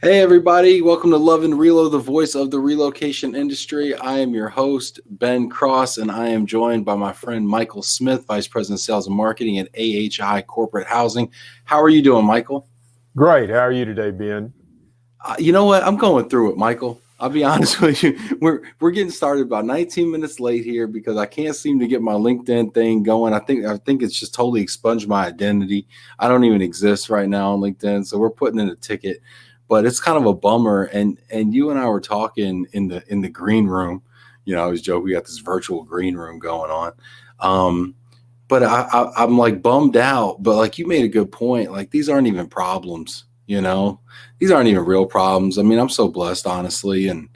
Hey everybody, welcome to Love and Relo, the voice of the relocation industry. I am your host, Ben Cross, and I am joined by my friend Michael Smith, Vice President of Sales and Marketing at AHI Corporate Housing. How are you doing, Michael? Great. How are you today, Ben? You know what? I'm going through it, Michael. I'll be honest with you. We're getting started about 19 minutes late here because I can't seem to get my LinkedIn thing going. I think it's just totally expunged my identity. I don't even exist right now on LinkedIn, so we're putting in a ticket. But it's kind of a bummer. And you and I were talking in the green room. You know, I was joking, we got this virtual green room going on. But I'm like bummed out. But like you made a good point. Like these aren't even problems. You know, these aren't even real problems. I mean, I'm so blessed, honestly. You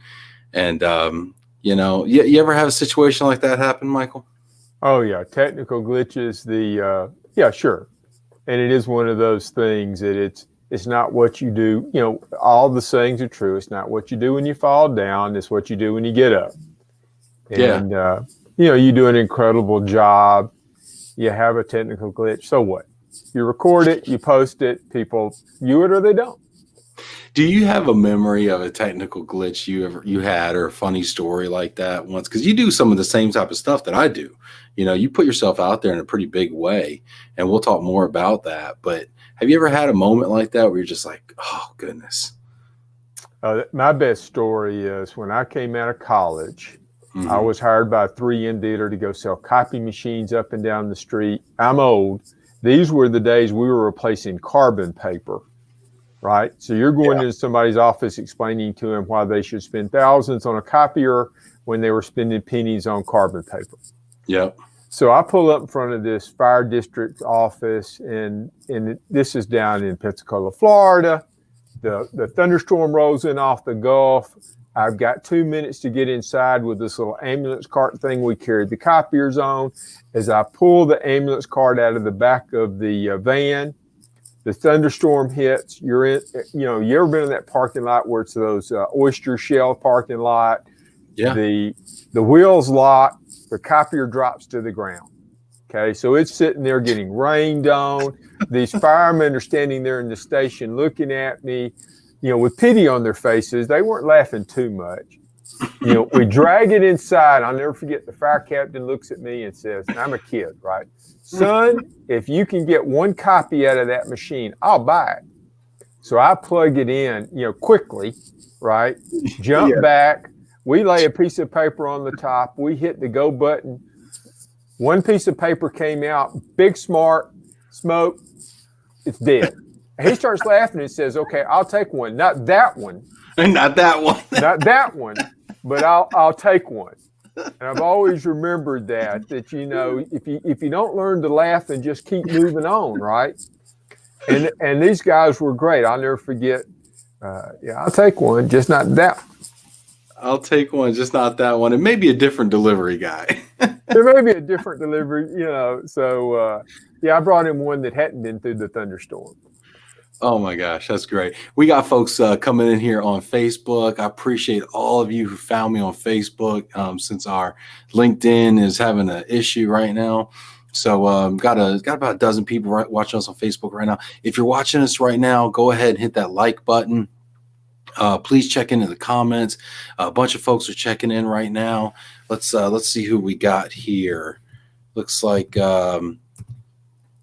ever have a situation like that happen, Michael? Oh yeah, technical glitches. Yeah, sure. And it is one of those things that it's not what you do. You know, all the sayings are true. It's not what you do when you fall down. It's what you do when you get up. And you do an incredible job. You have a technical glitch. So what? You record it, you post it, people view it or they don't. Do you have a memory of a technical glitch you had or a funny story like that once? Because you do some of the same type of stuff that I do. You know, you put yourself out there in a pretty big way, and we'll talk more about that. But have you ever had a moment like that where you're just like, oh, goodness? My best story is when I came out of college, I was hired by a 3M dealer to go sell copy machines up and down the street. I'm old. These were the days we were replacing carbon paper, right? So you're going into somebody's office explaining to them why they should spend thousands on a copier when they were spending pennies on carbon paper. Yep. So I pull up in front of this fire district office, and this is down in Pensacola, Florida. The thunderstorm rolls in off the Gulf. I've got 2 minutes to get inside with this little ambulance cart thing we carried the copiers on. As I pull the ambulance cart out of the back of the van, the thunderstorm hits. You're in, you ever been in that parking lot where it's those oyster shell parking lot? Yeah. The wheels lock, the copier drops to the ground. Okay, so it's sitting there getting rained on. These firemen are standing there in the station looking at me, with pity on their faces. They weren't laughing too much. We drag it inside. I'll never forget, the fire captain looks at me and says, and I'm a kid, right? Son, if you can get one copy out of that machine, I'll buy it. So I plug it in, quickly, right? Jump back. We lay a piece of paper on the top. We hit the go button. One piece of paper came out, big smart, smoke, it's dead. He starts laughing and says, okay, I'll take one. Not that one. Not that one. Not that one, but I'll take one. And I've always remembered that if you don't learn to laugh and just keep moving on, right? And these guys were great. I'll never forget. I'll take one, just not that one. I'll take one, just not that one. It may be a different delivery guy. There may be a different delivery, So, I brought him one that hadn't been through the thunderstorm. Oh my gosh, that's great. We got folks coming in here on Facebook. I appreciate all of you who found me on Facebook since our LinkedIn is having an issue right now. So got about a dozen people watching us on Facebook right now. If you're watching us right now, go ahead and hit that like button. Please check into the comments. A bunch of folks are checking in right now. Let's see who we got here. Looks like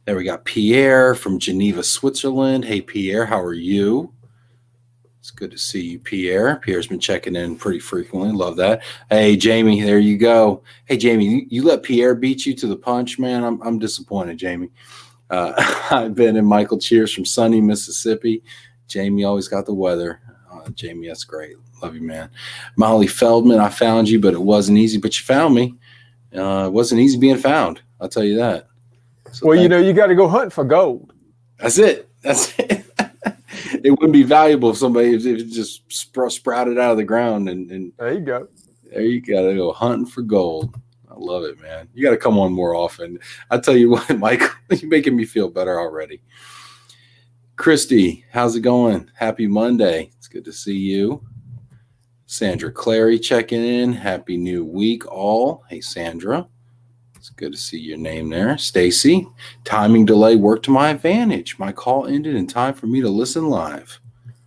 there we got Pierre from Geneva, Switzerland. Hey Pierre, how are you? It's good to see you, Pierre. Pierre's been checking in pretty frequently. Love that. Hey Jamie, there you go. Hey Jamie, you let Pierre beat you to the punch, man. I'm disappointed, Jamie. I've been in Michael Cheers from sunny Mississippi. Jamie always got the weather. Jamie, that's great. Love you, man. Molly Feldman, I found you, but it wasn't easy. But you found me. It wasn't easy being found. I'll tell you that. So well, you got to go hunt for gold. That's it. It wouldn't be valuable if it just sprouted out of the ground. And there you go. There you got to go hunting for gold. I love it, man. You got to come on more often. I tell you what, Mike, you're making me feel better already. Christy, how's it going? Happy Monday. It's good to see you. Sandra Clary checking in. Happy new week, all. Hey, Sandra. It's good to see your name there. Stacy, timing delay worked to my advantage. My call ended in time for me to listen live.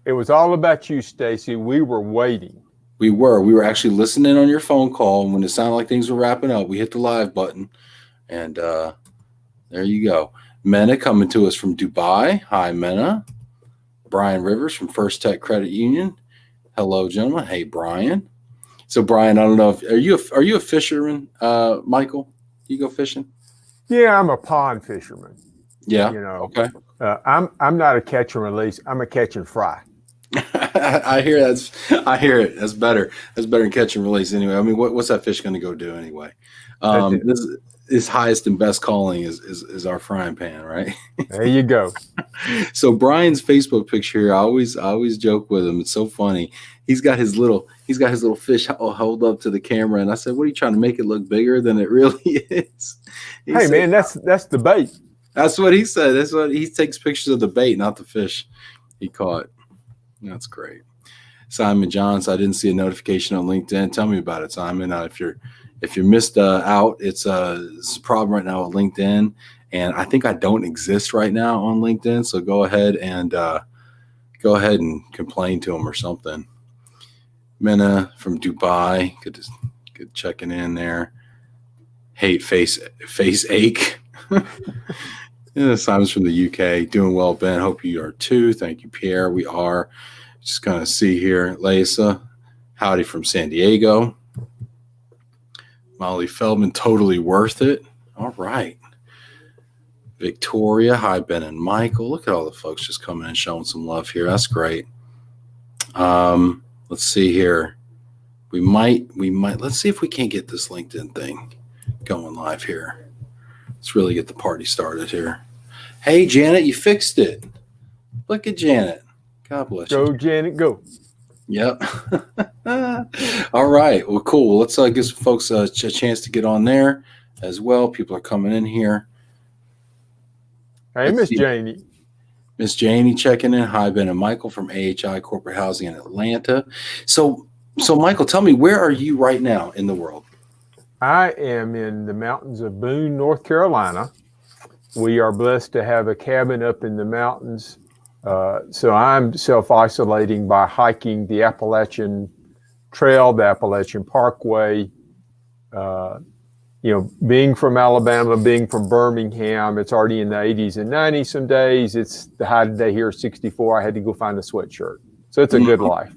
It was all about you, Stacy. We were waiting. We were actually listening on your phone call, and when it sounded like things were wrapping up, we hit the live button, and there you go. Mena coming to us from Dubai. Hi, Mena. Brian Rivers from First Tech Credit Union. Hello, gentlemen. Hey, Brian. So, Brian, I don't know if are you a fisherman, Michael? You go fishing? Yeah, I'm a pond fisherman. Yeah. You know. Okay. I'm not a catch and release. I'm a catch and fry. I hear it. That's better. That's better than catch and release anyway. I mean, what's that fish going to go do anyway? This is his highest and best calling is our frying pan, right? There you go. So Brian's Facebook picture here, I always joke with him. It's so funny. He's got his little fish held up to the camera, and I said, "What are you trying to make it look bigger than it really is?" He said, man, that's the bait. That's what he said. That's what he takes pictures of the bait, not the fish he caught. That's great. Simon Johns, I didn't see a notification on LinkedIn. Tell me about it, Simon. If you missed out, it's a problem right now with LinkedIn, and I think I don't exist right now on LinkedIn. So go ahead and complain to them or something. Mena from Dubai, good checking in there. Hate face ache. Yeah, Simon's from the UK. Doing well, Ben. Hope you are too. Thank you, Pierre. We are. Just going to see here. Lisa, howdy from San Diego. Molly Feldman, totally worth it. All right. Victoria, hi, Ben and Michael. Look at all the folks just coming and showing some love here. That's great. Let's see here. We might. Let's see if we can't get this LinkedIn thing going live here. Let's really get the party started here. Hey, Janet, you fixed it. Look at Janet. God bless you. Go, Janet, go. Yep. All right. Well, cool. Well, let's give some folks a chance to get on there as well. People are coming in here. Hey, Miss Janie. Miss Janie checking in. Hi, Ben and Michael from AHI Corporate Housing in Atlanta. So Michael, tell me, where are you right now in the world? I am in the mountains of Boone, North Carolina. We are blessed to have a cabin up in the mountains. So I'm self-isolating by hiking the Appalachian Trail, the Appalachian Parkway. Being from Alabama, being from Birmingham, it's already in the 80s and 90s some days. It's the high today here, 64. I had to go find a sweatshirt. So it's a good life.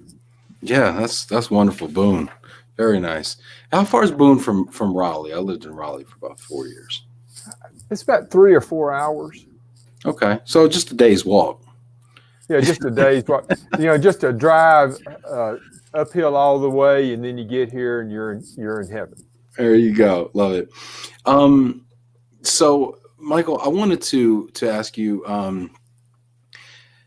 Yeah, that's wonderful. Boone. Very nice. How far is Boone from Raleigh? I lived in Raleigh for about 4 years. It's about 3 or 4 hours. Okay. So just a day's walk. Yeah, just a day's walk. Just a drive uphill all the way, and then you get here and you're in heaven. There you go. Love it. So Michael, I wanted to ask you,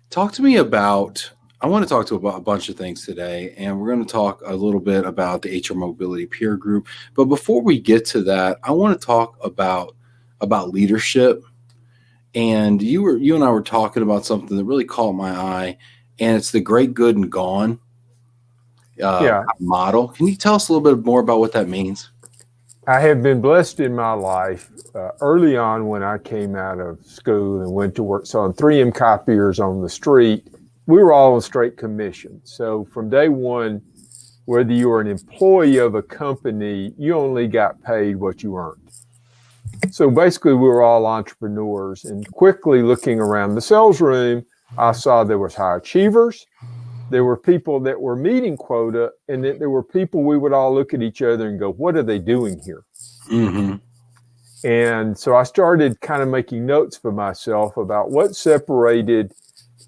talk to me about, I want to talk to about a bunch of things today, and we're going to talk a little bit about the HR Mobility Peer Group. But before we get to that, I want to talk about leadership. And you and I were talking about something that really caught my eye, and it's the great, good, and gone model. Can you tell us a little bit more about what that means? I have been blessed in my life early on when I came out of school and went to work. So on 3M copiers on the street, we were all on straight commission. So from day one, whether you were an employee of a company, you only got paid what you earned. So basically, we were all entrepreneurs. And quickly looking around the sales room, I saw there was high achievers. There were people that were meeting quota, and that there were people we would all look at each other and go, what are they doing here? Mm-hmm. And so I started kind of making notes for myself about what separated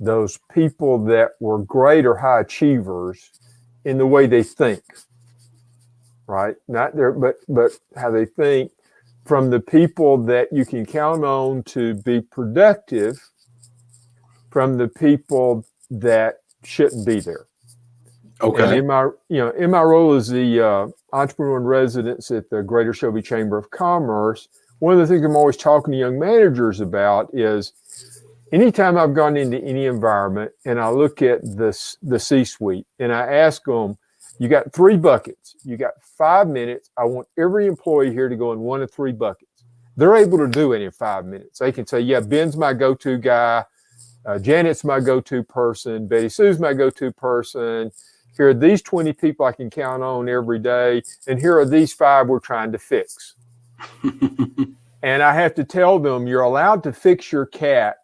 those people that were great or high achievers in the way they think, right? Not their, but how they think, from the people that you can count on to be productive, from the people that shouldn't be there. Okay. And in my role as the entrepreneur in residence at the Greater Shelby Chamber of Commerce, one of the things I'm always talking to young managers about is anytime I've gone into any environment and I look at the C-suite and I ask them, you got 3 buckets, you got 5 minutes. I want every employee here to go in one of 3 buckets. They're able to do it in 5 minutes. They can say, yeah, Ben's my go-to guy. Janet's my go-to person. Betty Sue's my go-to person. Here are these 20 people I can count on every day. And here are these 5 we're trying to fix. And I have to tell them, you're allowed to fix your cat.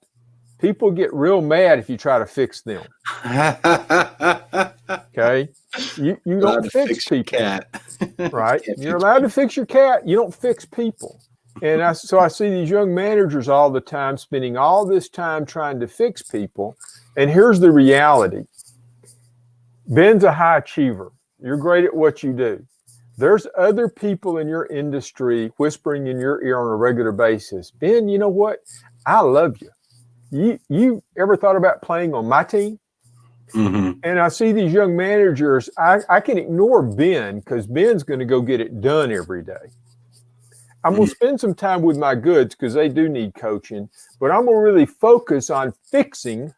People get real mad if you try to fix them. Okay? You don't fix people. Cat. Right? You're allowed to fix your cat. You don't fix people. And so I see these young managers all the time spending all this time trying to fix people. And here's the reality. Ben's a high achiever. You're great at what you do. There's other people in your industry whispering in your ear on a regular basis. Ben, you know what? I love you. You ever thought about playing on my team? Mm-hmm. And I see these young managers, I can ignore Ben because Ben's going to go get it done every day. I'm going to spend some time with my goods because they do need coaching, but I'm going to really focus on fixing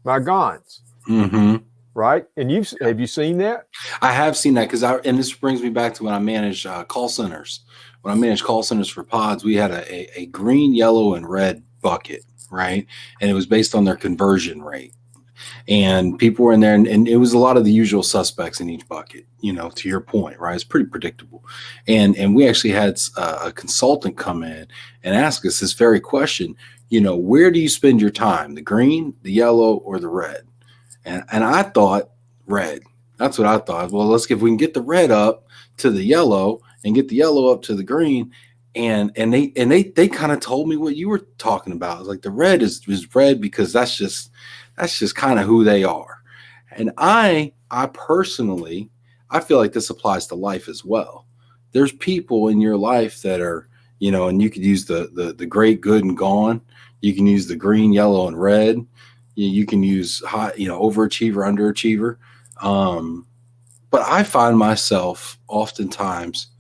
my gons. Mm-hmm. Right? And have you seen that? I have seen that and this brings me back to when I managed call centers. When I managed call centers for pods, we had a green, yellow, and red bucket, right? And it was based on their conversion rate. And people were in there, and it was a lot of the usual suspects in each bucket, to your point, right? It's pretty predictable. And we actually had a consultant come in and ask us this very question, where do you spend your time, the green, the yellow, or the red? And I thought red. That's what I thought. Well, let's see if we can get the red up to the yellow and get the yellow up to the green. And they kind of told me what you were talking about. It's like the red is red because that's just kind of who they are. And I personally, I feel like this applies to life as well. There's people in your life that are, and you could use the great, good, and gone. You can use the green, yellow, and red. You can use high, overachiever, underachiever. But I find myself oftentimes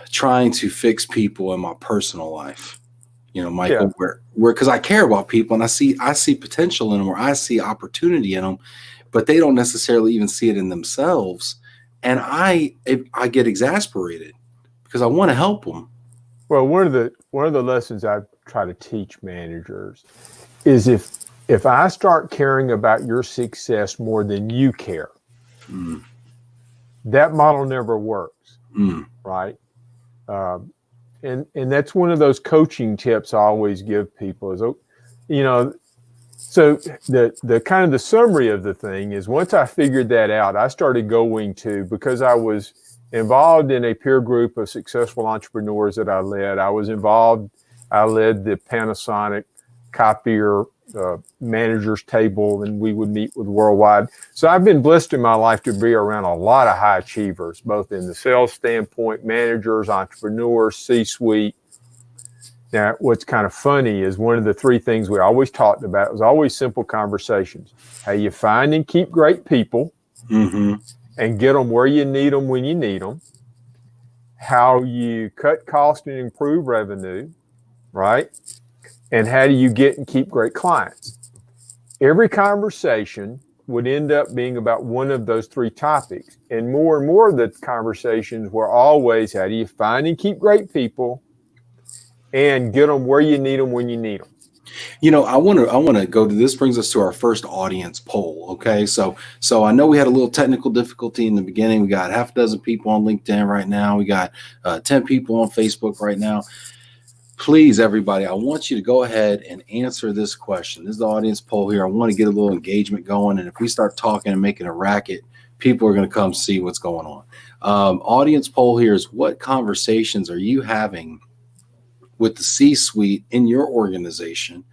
trying to fix people in my personal life, Michael, where because I care about people and I see potential in them, or I see opportunity in them, but they don't necessarily even see it in themselves. And I get exasperated because I want to help them. Well, one of the lessons I try to teach managers is if I start caring about your success more than you care, that model never works, right? And that's one of those coaching tips I always give people is, so the kind of the summary of the thing is once I figured that out, I started going to, because I was involved in a peer group of successful entrepreneurs that I led. I led the Panasonic copier managers table, and we would meet with worldwide. So I've been blessed in my life to be around a lot of high achievers, both in the sales standpoint, managers, entrepreneurs, C-suite. Now, what's kind of funny is one of the 3 things we always talked about was always simple conversations. How you find and keep great people and get them where you need them when you need them. How you cut costs and improve revenue, right? And how do you get and keep great clients? Every conversation would end up being about one of those 3 topics. And more of the conversations were always, how do you find and keep great people and get them where you need them when you need them? I want to go to this. Brings us to our first audience poll. Okay. So I know we had a little technical difficulty in the beginning. We got half a dozen people on LinkedIn right now. We got 10 people on Facebook right now. Please, everybody, I want you to go ahead and answer this question. This is the audience poll here. I want to get a little engagement going. And if we start talking and making a racket, people are going to come see what's going on. Audience poll here is, what conversations are you having with the C-suite in your organization,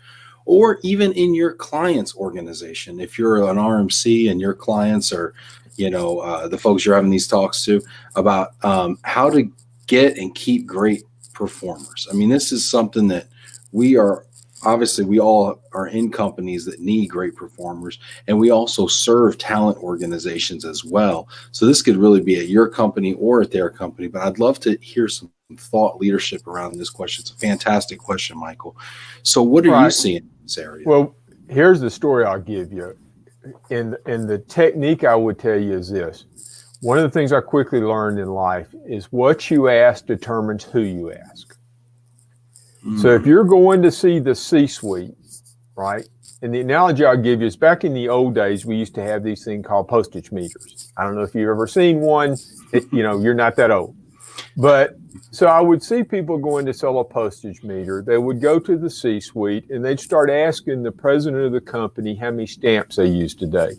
or even in your client's organization? If you're an RMC and your clients are, the folks you're having these talks to about how to get and keep great performers. I mean, this is something that we all are in companies that need great performers, and we also serve talent organizations as well. So this could really be at your company or at their company, but I'd love to hear some thought leadership around this question. It's a fantastic question, Michael. So what are you seeing in this area? Well, here's the story I'll give you. And the technique I would tell you is this. One of the things I quickly learned in life is what you ask determines who you ask. So if you're going to see the C-suite, right? And the analogy I'll give you is back in the old days, we used to have these things called postage meters. I don't know if you've ever seen one. You're not that old. But so I would see people going to sell a postage meter. They would go to the C-suite and they'd start asking the president of the company how many stamps they use today.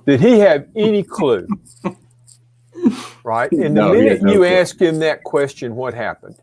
Did he have any clue? Right? And the minute you ask him that question, what happened?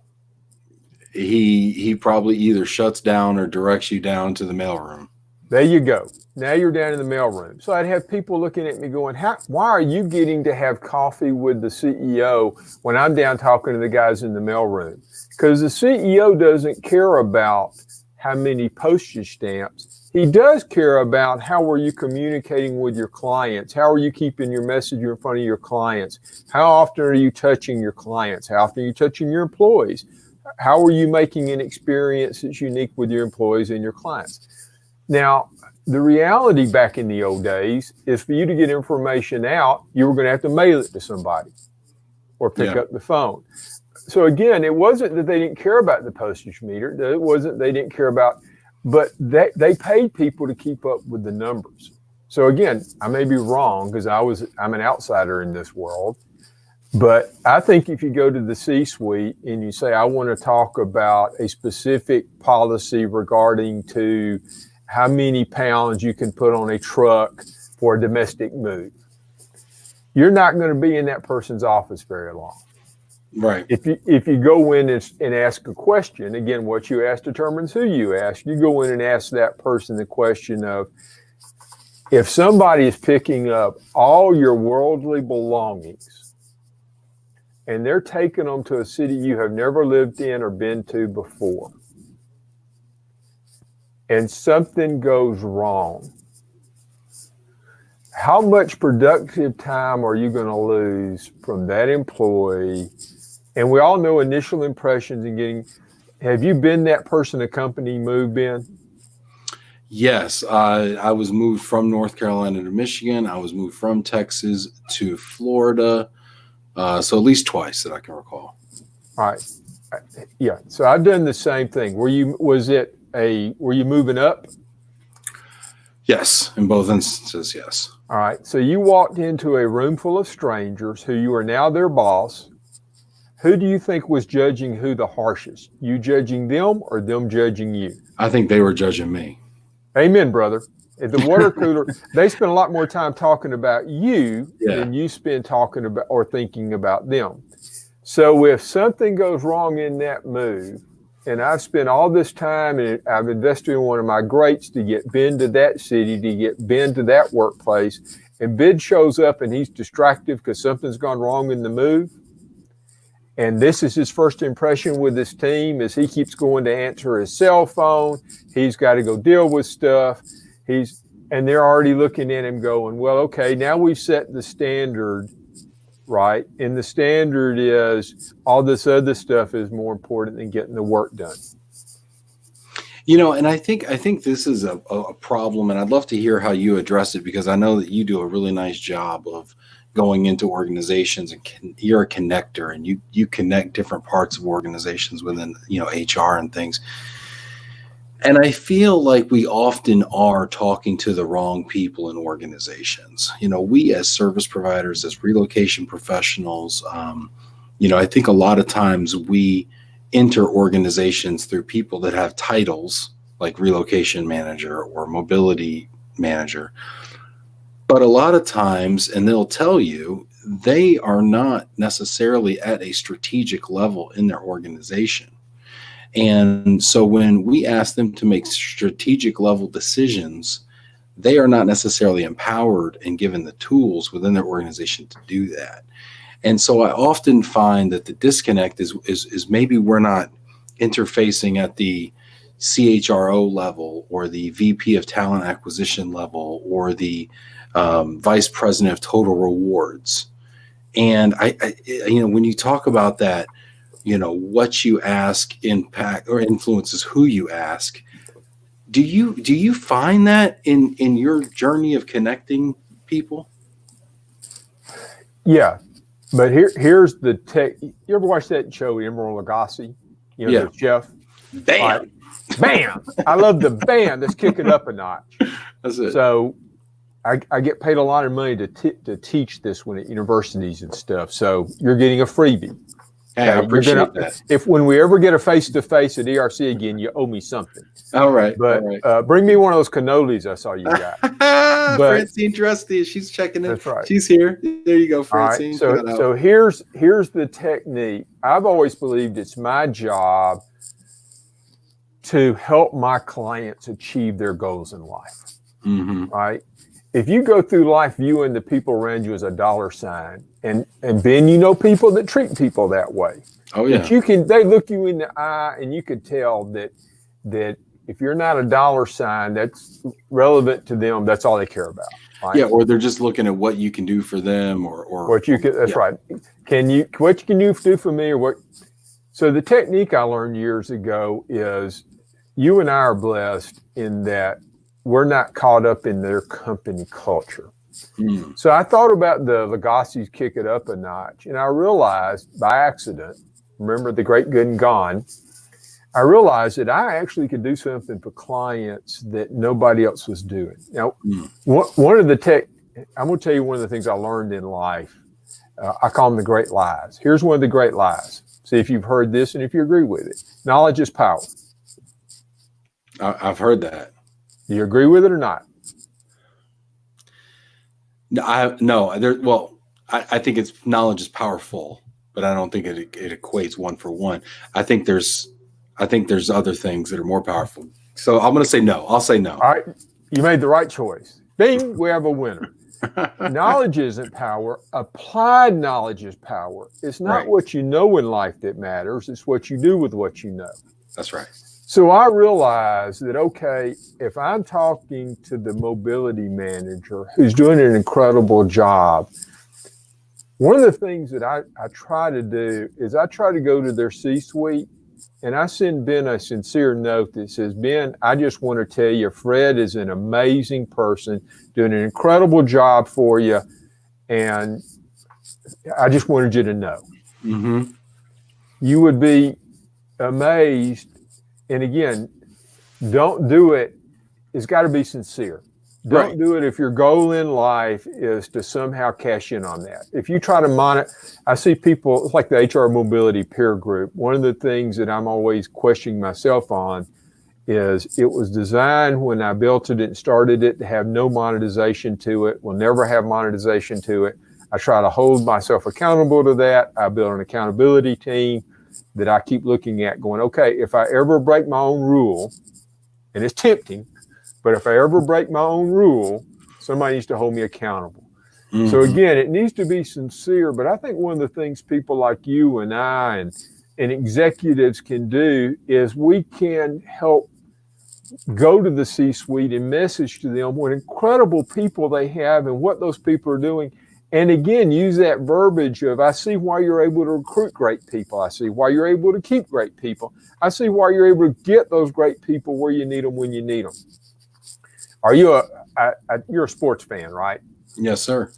He probably either shuts down or directs you down to the mailroom. There you go. Now you're down in the mailroom. So I'd have people looking at me going, why are you getting to have coffee with the CEO when I'm down talking to the guys in the mailroom? Because the CEO doesn't care about how many postage stamps. He does care about how are you communicating with your clients? How are you keeping your message in front of your clients? How often are you touching your clients? How often are you touching your employees? How are you making an experience that's unique with your employees and your clients? Now, the reality back in the old days is for you to get information out, you were going to have to mail it to somebody or pick up the phone. So again, it wasn't that they didn't care about the postage meter. It wasn't they didn't care about, but they paid people to keep up with the numbers. So again, I may be wrong because I'm an outsider in this world. But I think if you go to the C-suite and you say, I want to talk about a specific policy regarding to how many pounds you can put on a truck for a domestic move, you're not going to be in that person's office very long. Right. If you go in and ask a question, again, what you ask determines who you ask. You go in and ask that person the question of, if somebody is picking up all your worldly belongings and they're taking them to a city you have never lived in or been to before, and something goes wrong, how much productive time are you going to lose from that employee? And we all know initial impressions and getting, have you been that person a company moved in? Yes, I was moved from North Carolina to Michigan. I was moved from Texas to Florida. So at least twice that I can recall. All right. Yeah. So I've done the same thing. Were you moving up? Yes. In both instances, yes. All right. So you walked into a room full of strangers who you are now their boss. Who do you think was judging who the harshest? You judging them or them judging you? I think they were judging me. Amen, brother. At the water cooler, they spend a lot more time talking about you than you spend talking about or thinking about them. So if something goes wrong in that move, and I've spent all this time and I've invested in one of my greats to get Ben to that city, to get Ben to that workplace, and Ben shows up and he's distracted because something's gone wrong in the move, and this is his first impression with his team as he keeps going to answer his cell phone. He's got to go deal with stuff. And they're already looking at him going, well, okay, now we've set the standard, right? And the standard is all this other stuff is more important than getting the work done. And I think this is a problem, and I'd love to hear how you address it, because I know that you do a really nice job of going into organizations, and you're a connector, and you connect different parts of organizations within HR and things. And I feel like we often are talking to the wrong people in organizations. We as service providers, as relocation professionals, I think a lot of times we enter organizations through people that have titles like relocation manager or mobility manager. But a lot of times, and they'll tell you, they are not necessarily at a strategic level in their organization. And so when we ask them to make strategic level decisions, they are not necessarily empowered and given the tools within their organization to do that. And so I often find that the disconnect is maybe we're not interfacing at the CHRO level or the VP of talent acquisition level or the vice president of total rewards. And I when you talk about that, what you ask impact or influences who you ask. Do you find that in your journey of connecting people? Yeah, but here's the tech. You ever watch that show, Emeril Lagasse? The chef. Bam. Bam! I love the bam. Let's kick it up a notch. That's it. So I get paid a lot of money to teach this one at universities and stuff. So you're getting a freebie. Hey, I appreciate that. If when we ever get a face-to-face at ERC again, you owe me something. All right. But all right. Bring me one of those cannolis I saw you got. Francine Trusty, she's checking in. That's right. She's here. There you go, Francine. All right. So here's the technique. I've always believed it's my job to help my clients achieve their goals in life. Mm-hmm. Right? If you go through life viewing the people around you as a dollar sign, and Ben, you know people that treat people that way. Oh yeah. That they look you in the eye, and you could tell that if you're not a dollar sign that's relevant to them, that's all they care about. Right? Yeah, or they're just looking at what you can do for them, or what you can. That's right. What can you do for me, or what? So the technique I learned years ago is, you and I are blessed in that we're not caught up in their company culture. Mm. So I thought about the Legacy's Kick It Up a Notch, and I realized by accident, remember the great good and gone, I realized that I actually could do something for clients that nobody else was doing. Now, one of the I'm going to tell you one of the things I learned in life. I call them the great lies. Here's one of the great lies. See if you've heard this and if you agree with it. Knowledge is power. I've heard that. Do you agree with it or not? No. I think it's knowledge is powerful, but I don't think it equates one for one. I think there's other things that are more powerful. So I'm going to say no. I'll say no. All right. You made the right choice. Bing, we have a winner. Knowledge isn't power. Applied knowledge is power. It's not what you know in life that matters. It's what you do with what you know. That's right. So I realized that, okay, if I'm talking to the mobility manager who's doing an incredible job, one of the things that I try to do is I try to go to their C-suite and I send Ben a sincere note that says, Ben, I just want to tell you, Fred is an amazing person, doing an incredible job for you, and I just wanted you to know. Mm-hmm. You would be amazed. And again, don't do it. It's got to be sincere. Don't do it if your goal in life is to somehow cash in on that. If you try to monitor, I see people, it's like the HR mobility peer group. One of the things that I'm always questioning myself on is it was designed when I built it and started it to have no monetization to it. We'll never have monetization to it. I try to hold myself accountable to that. I built an accountability team that I keep looking at going, okay, if I ever break my own rule, and it's tempting, but if I ever break my own rule, somebody needs to hold me accountable. Mm-hmm. So again, it needs to be sincere, but I think one of the things people like you and I and executives can do is we can help go to the C-suite and message to them what incredible people they have and what those people are doing. And again, use that verbiage of, I see why you're able to recruit great people. I see why you're able to keep great people. I see why you're able to get those great people where you need them when you need them. Are you you're a sports fan, right? Yes, sir.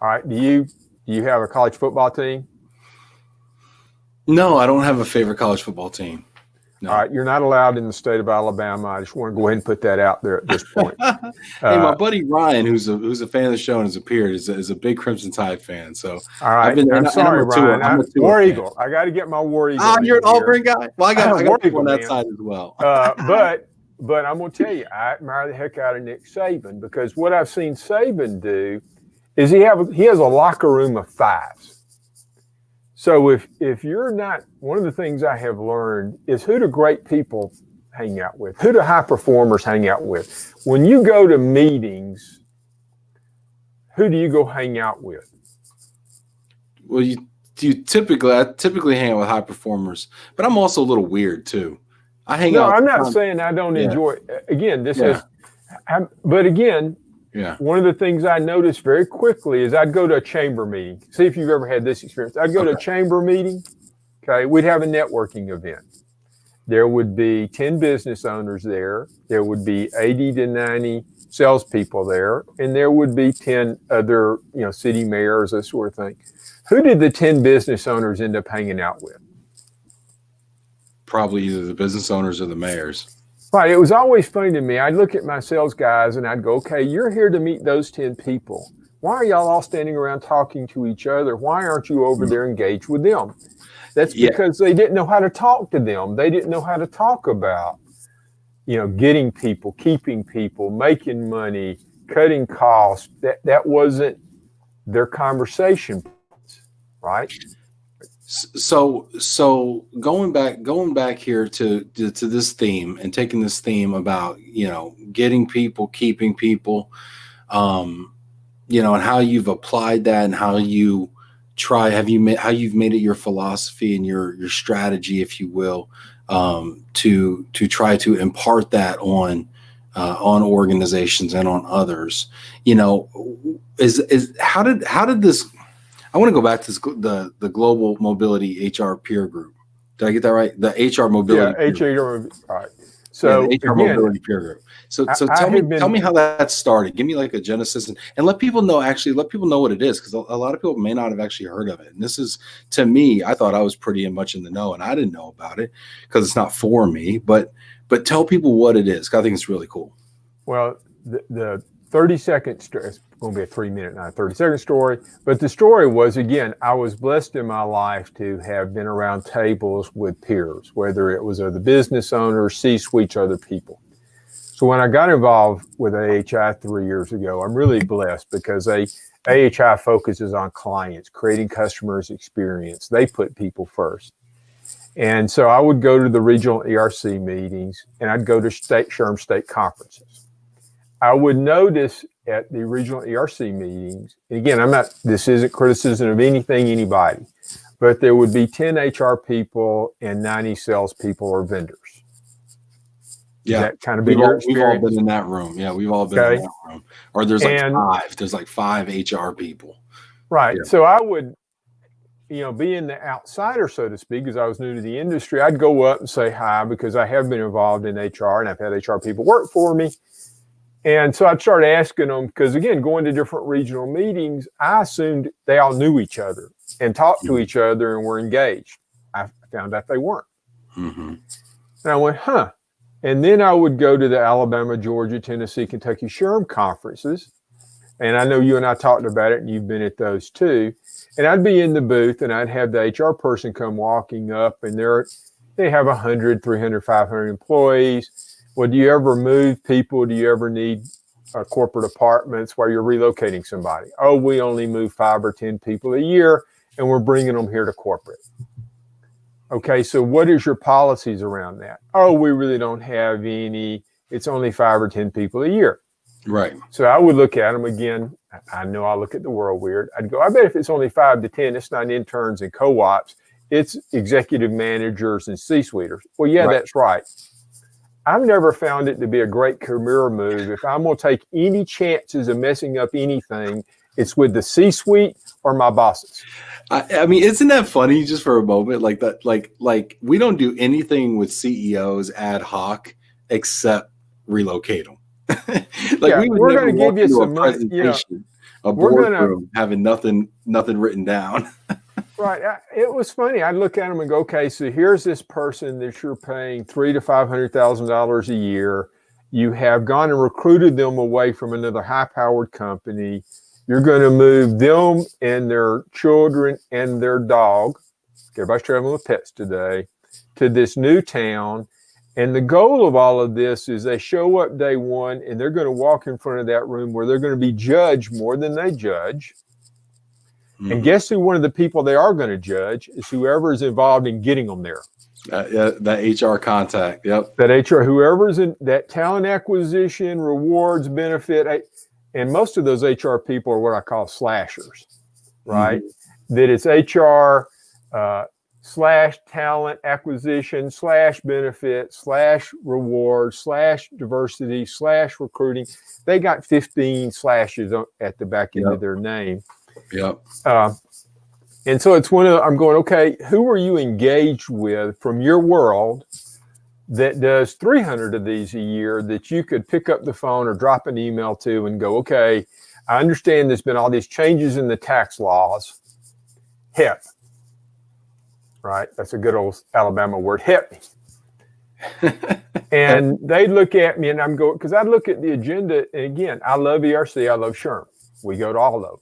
All right. Do you have a college football team? No, I don't have a favorite college football team. No. All right, you're not allowed in the state of Alabama. I just want to go ahead and put that out there at this point. Hey, my buddy Ryan, who's a fan of the show and has appeared, is a big Crimson Tide fan. So all right, I'm sorry, Ryan. I'm War Eagle. I got to get my War Eagle. Ah, you're an Auburn guy. Well, I got War Eagle on that side as well. But I'm going to tell you, I admire the heck out of Nick Saban, because what I've seen Saban do is he has a locker room of fives. So if you're not, one of the things I have learned is who do great people hang out with? Who do high performers hang out with? When you go to meetings, who do you go hang out with? Well, I typically hang out with high performers, but I'm also a little weird too. I hang out. No, I'm not saying I don't enjoy. Again, but again. Yeah. One of the things I noticed very quickly is I'd go to a chamber meeting. See if you've ever had this experience. I'd go to a chamber meeting. Okay. We'd have a networking event. There would be 10 business owners there. There would be 80 to 90 salespeople there. And there would be 10 other, city mayors, that sort of thing. Who did the 10 business owners end up hanging out with? Probably either the business owners or the mayors. Right. It was always funny to me. I'd look at my sales guys and I'd go, okay, you're here to meet those 10 people. Why are y'all all standing around talking to each other? Why aren't you over there engaged with them? That's because they didn't know how to talk to them. They didn't know how to talk about, getting people, keeping people, making money, cutting costs. That wasn't their conversation, right? So going back here to this theme and taking this theme about, getting people, keeping people, and how you've applied that and how you've made it your philosophy and your strategy, if you will, to try to impart that on organizations and on others. How did this? I want to go back to the Global Mobility HR Peer Group. Did I get that right? The HR Mobility. Yeah, HR. All right. So the HR Mobility Peer Group. So tell me how that started. Give me like a genesis and let people know what it is, because a lot of people may not have actually heard of it. And this is, to me, I thought I was pretty much in the know, and I didn't know about it because it's not for me. But tell people what it is, because I think it's really cool. Well, the 30-second story, it's going to be a 3-minute, not a 30-second story. But the story was, again, I was blessed in my life to have been around tables with peers, whether it was other business owners, CSuites, other people. So when I got involved with AHI 3 years ago, I'm really blessed because AHI focuses on clients, creating customers' experience. They put people first. And so I would go to the regional ERC meetings, and I'd go to SHRM state conferences. I would notice at the regional ERC meetings, and again, this isn't criticism of anybody, but there would be 10 HR people and 90 salespeople or vendors. Yeah, that kind of been your experience? We've all been in that room. Yeah, we've all been in that room. Or there's like five HR people. Right. Yeah. So I would, being the outsider, so to speak, because I was new to the industry, I'd go up and say hi because I have been involved in HR and I've had HR people work for me. And so I'd start asking them, because again, going to different regional meetings, I assumed they all knew each other and talked to each other and were engaged. I found out they weren't. Mm-hmm. And I went, huh. And then I would go to the Alabama, Georgia, Tennessee, Kentucky SHRM conferences. And I know you and I talked about it, and you've been at those too. And I'd be in the booth, and I'd have the HR person come walking up, and they have 100, 300, 500 employees. Well, do you ever move people? Do you ever need corporate apartments while you're relocating somebody? Oh, we only move 5 or 10 people a year, and we're bringing them here to corporate. Okay, so what is your policies around that? Oh, we really don't have any. It's only 5 or 10 people a year. Right. So I would look at them again. I know I look at the world weird. I'd go, I bet if it's only 5 to 10, it's not interns and co-ops. It's executive managers and C-suiters. Well, yeah, right. That's right. I've never found it to be a great career move. If I'm going to take any chances of messing up anything, it's with the C-suite or my bosses. I mean, isn't that funny just for a moment? Like that, like we don't do anything with CEOs ad hoc except relocate them. We're going to give you some presentation, a boardroom having nothing written down. Right. It was funny. I'd look at them and go, okay, so here's this person that you're paying $300,000 to $500,000 a year. You have gone and recruited them away from another high-powered company. You're going to move them and their children and their dog, everybody's traveling with pets today, to this new town. And the goal of all of this is they show up day one and they're going to walk in front of that room where they're going to be judged more than they judge. Mm-hmm. And guess who one of the people they are going to judge is whoever is involved in getting them there. That HR contact. Yep. That HR, whoever's in that talent acquisition, rewards, benefit. And most of those HR people are what I call slashers, right? Mm-hmm. That it's HR / talent acquisition / benefit / reward / diversity / recruiting. They got 15 slashes at the back end of their name. Yep. And so it's I'm going, okay, who are you engaged with from your world that does 300 of these a year that you could pick up the phone or drop an email to and go, okay, I understand there's been all these changes in the tax laws. HIP, right? That's a good old Alabama word, HIP. And they look at me and I'm going, because I look at the agenda, and again, I love ERC, I love SHRM. We go to all of them.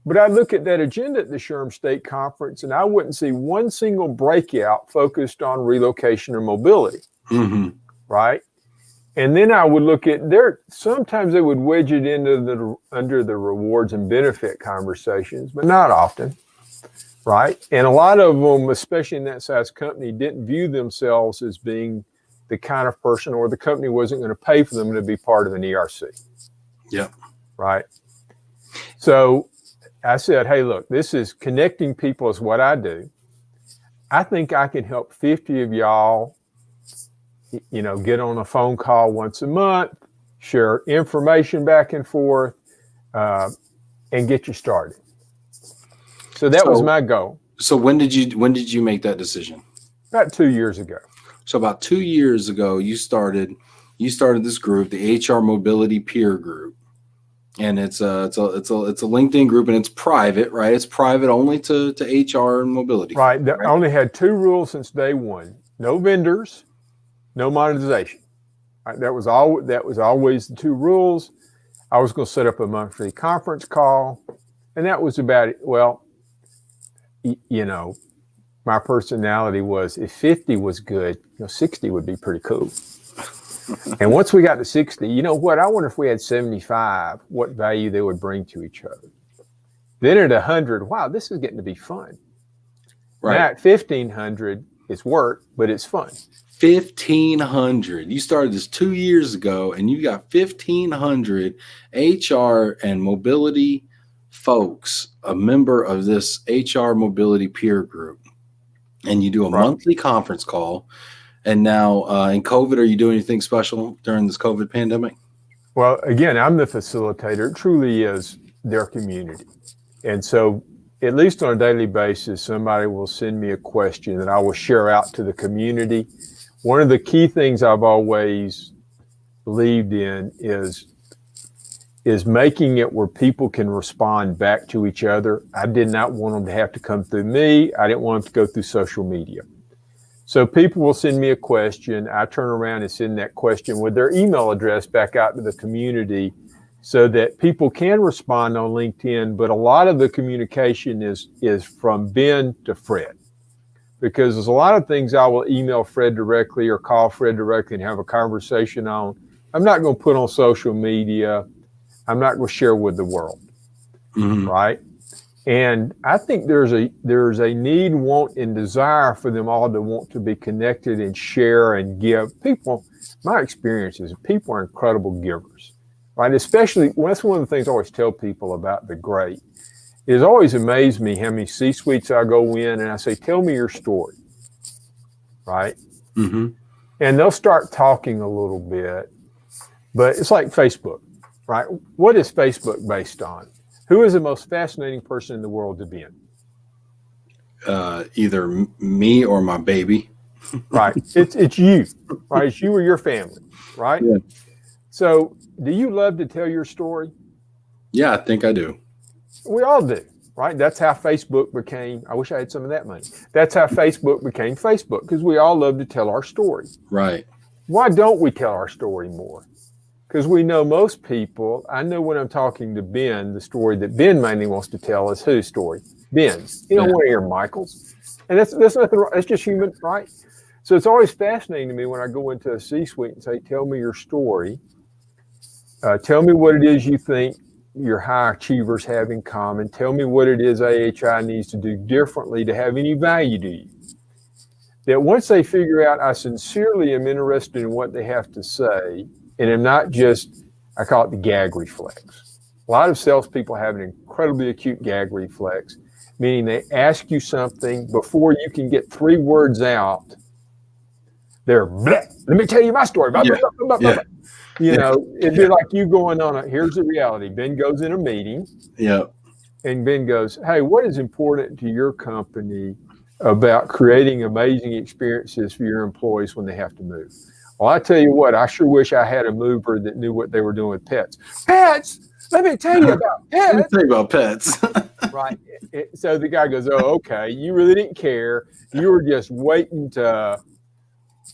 But I look at that agenda at the SHRM State Conference, and I wouldn't see one single breakout focused on relocation or mobility, right? And then I would look at sometimes they would wedge it into under the rewards and benefit conversations, but not often, right? And a lot of them, especially in that size company, didn't view themselves as being the kind of person, or the company wasn't going to pay for them to be part of an ERC. Yeah. Right. So I said, hey, look, this is connecting people is what I do. I think I can help 50 of y'all, get on a phone call once a month, share information back and forth, and get you started. So that was my goal. So when did you make that decision? About 2 years ago. So about 2 years ago, you started this group, the HR Mobility Peer Group, and it's a LinkedIn group, and it's private, right? It's private only to HR and mobility. Right. I only had 2 rules since day one: no vendors, no monetization. Right? That was always the 2 rules. I was going to set up a monthly conference call, and that was about it. Well, my personality was, if 50 was good, 60 would be pretty cool. And once we got to 60, I wonder if we had 75, what value they would bring to each other. Then at 100, wow, this is getting to be fun. Right. Now at 1,500, it's work, but it's fun. 1,500. You started this 2 years ago, and you got 1,500 HR and mobility folks, a member of this HR mobility peer group. And you do a monthly conference call. And now in COVID, are you doing anything special during this COVID pandemic? Well, again, I'm the facilitator. It truly is their community. And so at least on a daily basis, somebody will send me a question that I will share out to the community. One of the key things I've always believed in is making it where people can respond back to each other. I did not want them to have to come through me. I didn't want them to go through social media. So people will send me a question. I turn around and send that question with their email address back out to the community so that people can respond on LinkedIn. But a lot of the communication is from Ben to Fred, because there's a lot of things I will email Fred directly or call Fred directly and have a conversation on. I'm not going to put on social media. I'm not going to share with the world, right? And I think there's a need, want, and desire for them all to want to be connected and share and give. People, my experience is people are incredible givers, right? Especially, that's one of the things I always tell people about the great. It has always amazed me how many C-suites I go in and I say, tell me your story, right? And they'll start talking a little bit, but it's like Facebook. Right? What is Facebook based on? Who is the most fascinating person in the world to be in? Either me or my baby. Right. It's you. Right. It's you or your family. Right. Yeah. So, do you love to tell your story? Yeah, I think I do. We all do. Right. That's how Facebook became. I wish I had some of that money. That's how Facebook became Facebook, because we all love to tell our story. Right. Why don't we tell our story more? Because we know most people, I know when I'm talking to Ben, the story that Ben mainly wants to tell is whose story? Ben's. You don't want to hear Michael's. And that's nothing wrong. That's just human, right? So it's always fascinating to me when I go into a C-suite and say, tell me your story. Tell me what it is you think your high achievers have in common. Tell me what it is AHI needs to do differently to have any value to you. That once they figure out I sincerely am interested in what they have to say, and I'm not just, I call it the gag reflex. A lot of salespeople have an incredibly acute gag reflex, meaning they ask you something before you can get 3 words out. They're, bleh, let me tell you my story. Blah, blah, blah, blah, blah. It'd be like you going on here's the reality. Ben goes in a meeting. Yeah. And Ben goes, hey, what is important to your company about creating amazing experiences for your employees when they have to move? Well, I tell you what, I sure wish I had a mover that knew what they were doing with pets. Pets! Let me tell you about pets. Let me tell you about pets. Right. So the guy goes, oh, okay. You really didn't care. You were just waiting to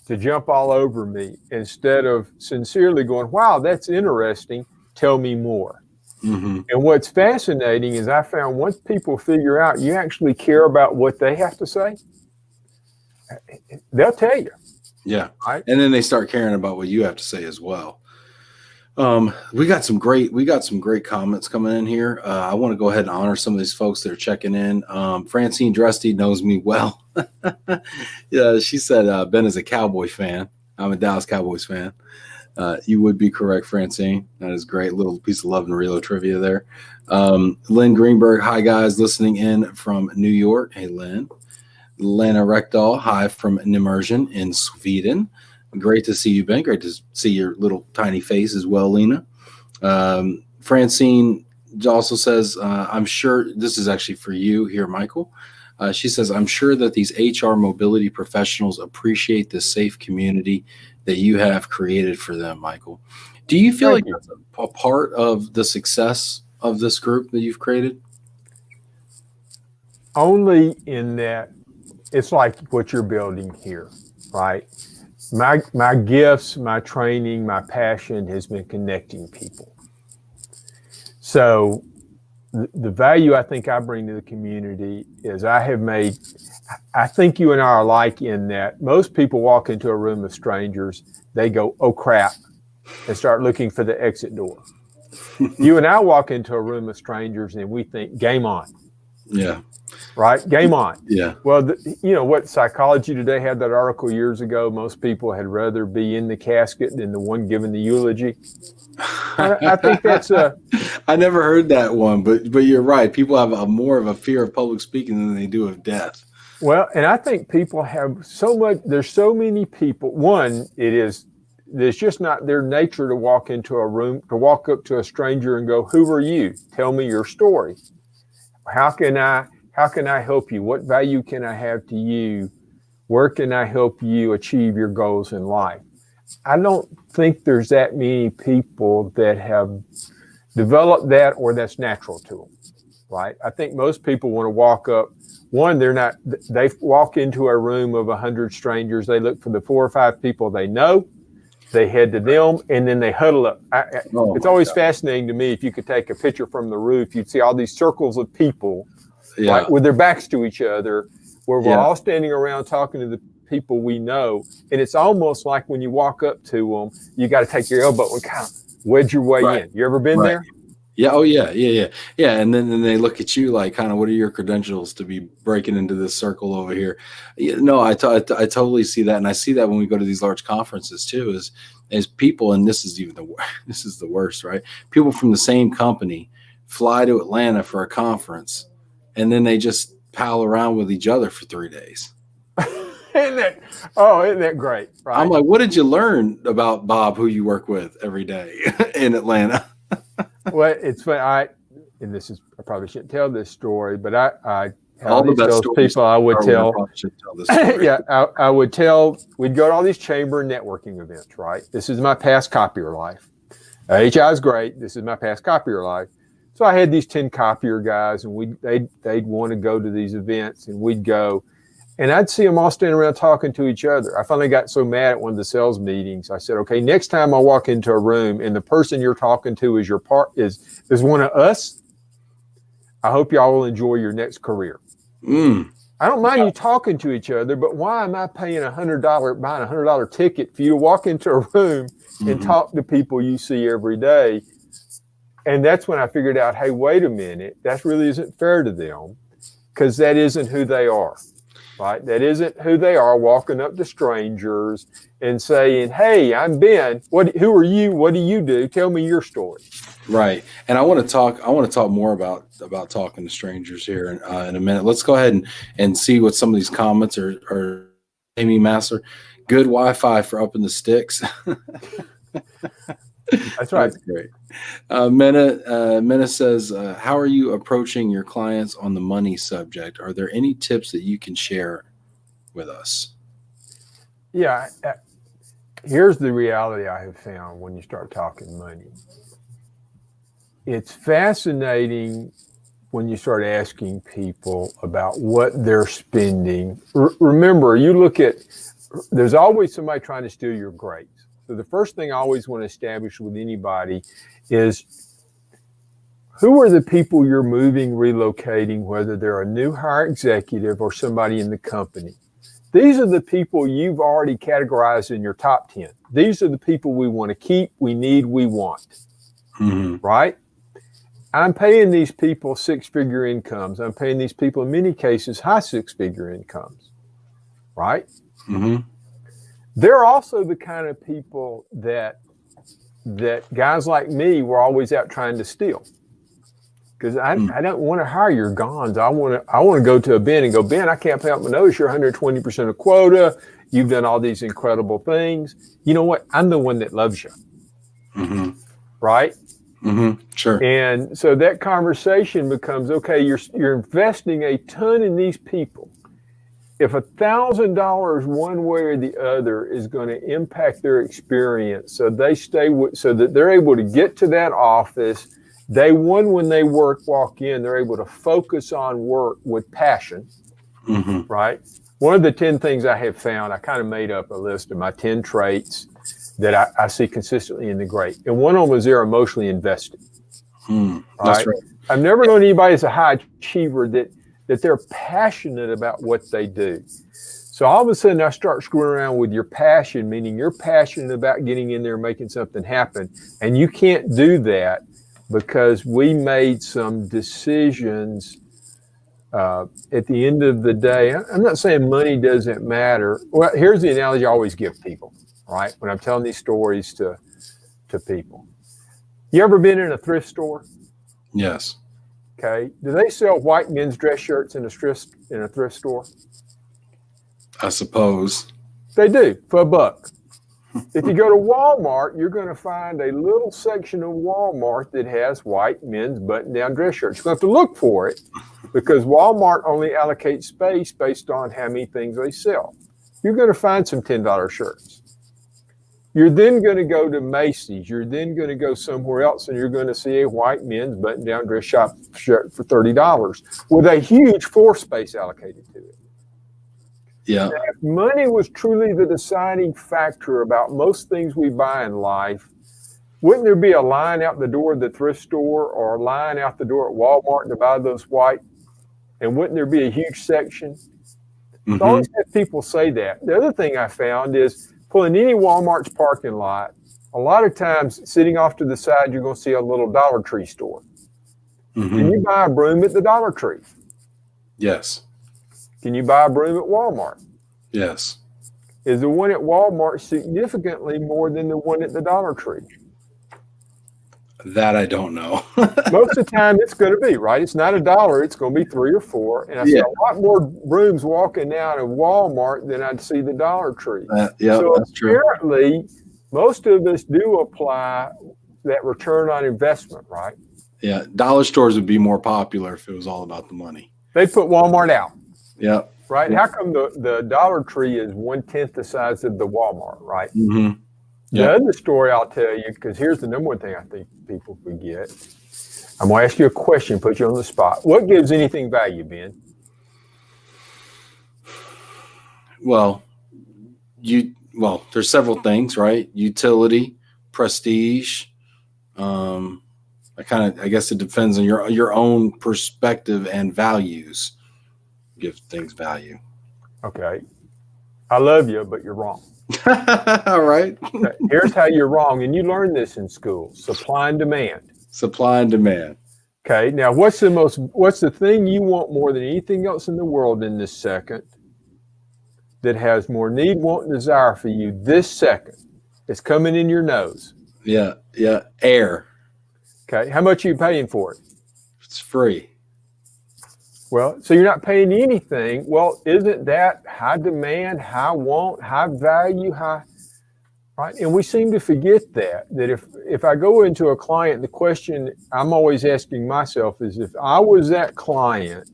to jump all over me instead of sincerely going, wow, that's interesting. Tell me more. Mm-hmm. And what's fascinating is I found once people figure out you actually care about what they have to say, they'll tell you. Yeah. Right? And then they start caring about what you have to say as well. We got some great comments coming in here. I want to go ahead and honor some of these folks that are checking in. Francine Dresty knows me well. Yeah, she said Ben is a Cowboy fan. I'm a Dallas Cowboys fan. You would be correct, Francine. That is great. Little piece of love and Relo trivia there. Lynn Greenberg, hi guys, listening in from New York. Hey, Lynn. Lena Rekdal, hi from Nimmersion in Sweden. Great to see you, Ben. Great to see your little tiny face as well, Lena. Francine also says, I'm sure this is actually for you here, Michael. She says, I'm sure that these HR mobility professionals appreciate the safe community that you have created for them, Michael. Do you feel like that's a part of the success of this group that you've created? Only in that it's like what you're building here, right? My gifts, my training, my passion has been connecting people. So the value I think I bring to the community is I think you and I are alike in that most people walk into a room of strangers, they go, oh crap, and start looking for the exit door. You and I walk into a room of strangers and we think, game on. Yeah. Right? Game on. Yeah. Well, you know what, Psychology Today had that article years ago. Most people had rather be in the casket than the one giving the eulogy. I think that's I never heard that one, but you're right. People have more of a fear of public speaking than they do of death. Well, and I think people have there's so many people. One, it's just not their nature to walk into a room, to walk up to a stranger and go, who are you? Tell me your story. How can I help you? What value can I have to you? Where can I help you achieve your goals in life? I don't think there's that many people that have developed that or that's natural to them, right? I think most people want to walk up. One, they walk into a room of 100 strangers. They look for the 4 or 5 people they know. They head to them and then they huddle up. It's always fascinating to me. If you could take a picture from the roof, you'd see all these circles of people right, with their backs to each other, where we're all standing around talking to the people we know. And it's almost like when you walk up to them, you got to take your elbow and kind of wedge your way in. You ever been there? Yeah. Oh, yeah. And then they look at you like, kind of, what are your credentials to be breaking into this circle over here? No, I totally see that, and I see that when we go to these large conferences too. Is people, and this is the worst, right? People from the same company fly to Atlanta for a conference, and then they just pal around with each other for 3 days. Isn't that great? Right? I'm like, what did you learn about Bob, who you work with every day in Atlanta? Well, it's funny. I probably shouldn't tell this story, but I all the best stories people I would tell. Yeah, I would tell. We'd go to all these chamber networking events. Right. This is my past copier life. AHI is great. This is my past copier life. So I had these 10 copier guys, and they'd want to go to these events, and we'd go. And I'd see them all standing around talking to each other. I finally got so mad at one of the sales meetings. I said, okay, next time I walk into a room and the person you're talking to is is one of us, I hope y'all will enjoy your next career. I don't mind you talking to each other, but why am I paying buying $100 ticket for you to walk into a room and talk to people you see every day? And that's when I figured out, hey, wait a minute, that really isn't fair to them, because that isn't who they are. Right? That isn't who they are, walking up to strangers and saying, hey, I'm Ben. Who are you? What do you do? Tell me your story. Right. And I want to talk more about talking to strangers here in a minute. Let's go ahead and see what some of these comments are. Amy Masser, good Wi-Fi for up in the sticks. That's right. That's great. Mena says, how are you approaching your clients on the money subject? Are there any tips that you can share with us? Yeah. Here's the reality I have found when you start talking money. It's fascinating when you start asking people about what they're spending. Remember, you look at there's always somebody trying to steal your grades. So the first thing I always want to establish with anybody is who are the people you're moving, relocating, whether they're a new hire executive or somebody in the company. These are the people you've already categorized in your top 10. These are the people we want to keep, we need, we want, right? I'm paying these people six-figure incomes. I'm paying these people, in many cases, high six-figure incomes, right? They're also the kind of people that guys like me were always out trying to steal. Because I don't want to hire your gons. I want to go to a Ben and go, Ben, I can't pay out my nose. You're 120% of quota. You've done all these incredible things. You know what? I'm the one that loves you. Right? Sure. And so that conversation becomes, okay, you're investing a ton in these people. If $1,000 one way or the other is going to impact their experience, so they stay so that they're able to get to that office. Day one, when they walk in, they're able to focus on work with passion, right? One of the 10 things I have found, I kind of made up a list of my 10 traits that I see consistently in the great. And one of them was they're emotionally invested. That's right. I've never known anybody as a high achiever that they're passionate about what they do. So all of a sudden I start screwing around with your passion, meaning you're passionate about getting in there and making something happen. And you can't do that because we made some decisions at the end of the day. I'm not saying money doesn't matter. Well, here's the analogy I always give people, right? When I'm telling these stories to people. You ever been in a thrift store? Yes. Okay. Do they sell white men's dress shirts in a thrift store? I suppose. They do, for $1. If you go to Walmart, you're going to find a little section of Walmart that has white men's button-down dress shirts. You're going to have to look for it because Walmart only allocates space based on how many things they sell. You're going to find some $10 shirts. You're then going to go to Macy's. You're then going to go somewhere else and you're going to see a white men's button-down dress shirt for $30 with a huge floor space allocated to it. Yeah. Now, if money was truly the deciding factor about most things we buy in life, wouldn't there be a line out the door of the thrift store or a line out the door at Walmart to buy those white? And wouldn't there be a huge section? I always have people say that. The other thing I found is pulling any Walmart's parking lot, a lot of times sitting off to the side, you're going to see a little Dollar Tree store. Can you buy a broom at the Dollar Tree? Yes. Can you buy a broom at Walmart? Yes. Is the one at Walmart significantly more than the one at the Dollar Tree? That I don't know. Most of the time it's going to be, right? It's not $1, it's going to be 3 or 4. And I see a lot more brooms walking out of Walmart than I'd see the Dollar Tree. So that's true. apparently, most of us do apply that return on investment, right? Yeah. Dollar stores would be more popular if it was all about the money. They put Walmart out. Yeah. Right? How come the Dollar Tree is 1/10 the size of the Walmart, right? The other story I'll tell you, because here's the number one thing I think people forget. I'm going to ask you a question, put you on the spot. What gives anything value, Ben? Well, there's several things, right? Utility, prestige. I guess it depends on your own perspective and values. Give things value. Okay. I love you, but you're wrong. All right. Okay. Here's how you're wrong. And you learn this in school. Supply and demand. Supply and demand. Okay. Now, what's the thing you want more than anything else in the world in this second that has more need, want, and desire for you this second? It's coming in your nose. Yeah. Yeah. Air. Okay. How much are you paying for it? It's free. Well, so you're not paying anything. Well, isn't that high demand, high want, high value, right? And we seem to forget that if I go into a client, the question I'm always asking myself is, if I was that client,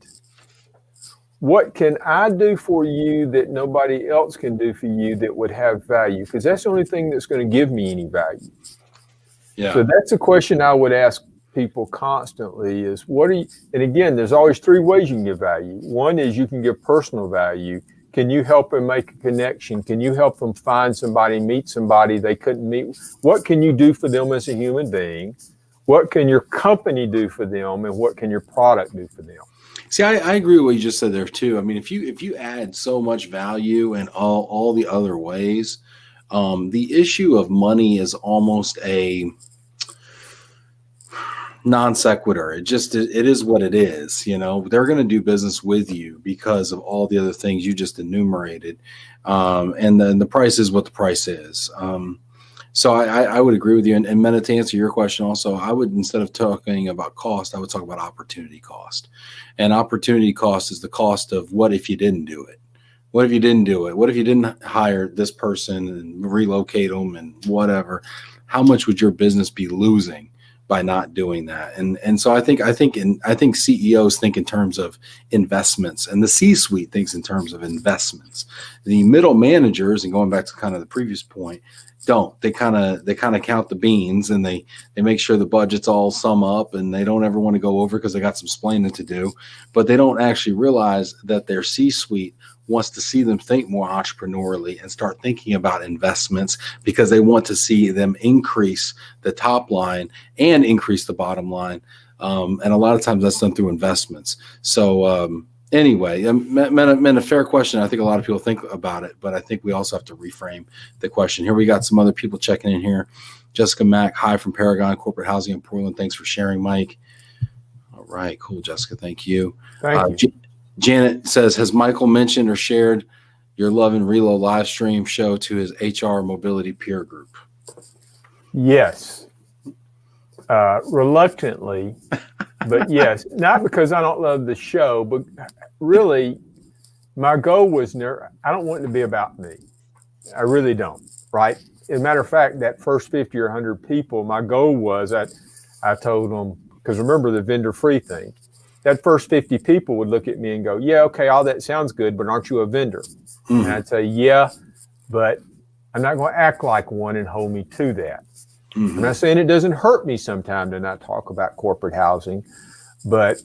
what can I do for you that nobody else can do for you that would have value? Because that's the only thing that's going to give me any value. Yeah. So that's a question I would ask people constantly is, and again, there's always 3 ways you can give value. One is you can give personal value. Can you help them make a connection? Can you help them find somebody, meet somebody they couldn't meet? What can you do for them as a human being? What can your company do for them, and what can your product do for them? See, I agree with what you just said there too. I mean, if you add so much value in all the other ways, the issue of money is almost a non sequitur. It is what it is. You know, they're going to do business with you because of all the other things you just enumerated, and then the price is what the price is. So I would agree with you. And Meta, to answer your question also, I would, instead of talking about cost, I would talk about opportunity cost. And opportunity cost is the cost of what if you didn't do it? What if you didn't do it? What if you didn't hire this person and relocate them and whatever? How much would your business be losing by not doing that? And so I think CEOs think in terms of investments, and the C-suite thinks in terms of investments. The middle managers, and going back to kind of the previous point, don't. They kind of count the beans, and they make sure the budgets all sum up, and they don't ever want to go over because they got some explaining to do. But they don't actually realize that their C-suite wants to see them think more entrepreneurially and start thinking about investments, because they want to see them increase the top line and increase the bottom line. And a lot of times that's done through investments. So anyway, a fair question. I think a lot of people think about it, but I think we also have to reframe the question. Here we got some other people checking in here. Jessica Mack, hi from Paragon Corporate Housing in Portland. Thanks for sharing, Mike. All right, cool, Jessica. Thank you. Thank you. Janet says, has Michael mentioned or shared your LOVE+RELO live stream show to his HR mobility peer group? Yes. Reluctantly, but yes. Not because I don't love the show, but really my goal was I don't want it to be about me. I really don't, right? As a matter of fact, that first 50 or 100 people, my goal was I told them, because remember the vendor-free thing, that first 50 people would look at me and go, yeah, okay, all that sounds good, but aren't you a vendor? Mm-hmm. And I'd say, yeah, but I'm not going to act like one and hold me to that. Mm-hmm. I'm not saying it doesn't hurt me sometimes to not talk about corporate housing, but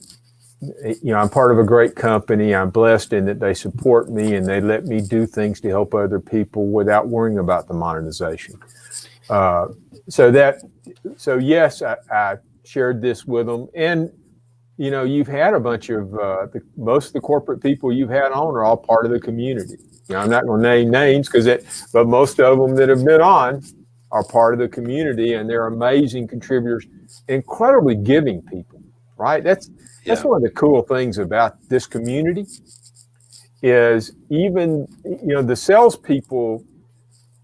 I'm part of a great company. I'm blessed in that they support me and they let me do things to help other people without worrying about the monetization. So yes, I shared this with them. And you've had a bunch of most of the corporate people you've had on are all part of the community. I'm not going to name names but most of them that have been on are part of the community, and they're amazing contributors, incredibly giving people. Right? That's one of the cool things about this community is even the salespeople.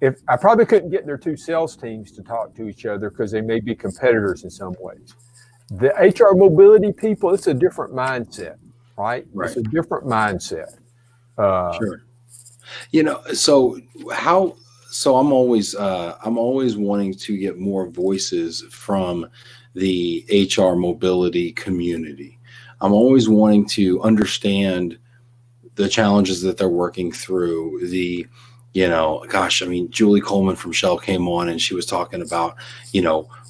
If I probably couldn't get their two sales teams to talk to each other because they may be competitors in some ways. The HR mobility people, it's a different mindset, right? It's a different mindset. Sure. So I'm always wanting to get more voices from the HR mobility community. I'm always wanting to understand the challenges that they're working through. Julie Coleman from Shell came on and she was talking about,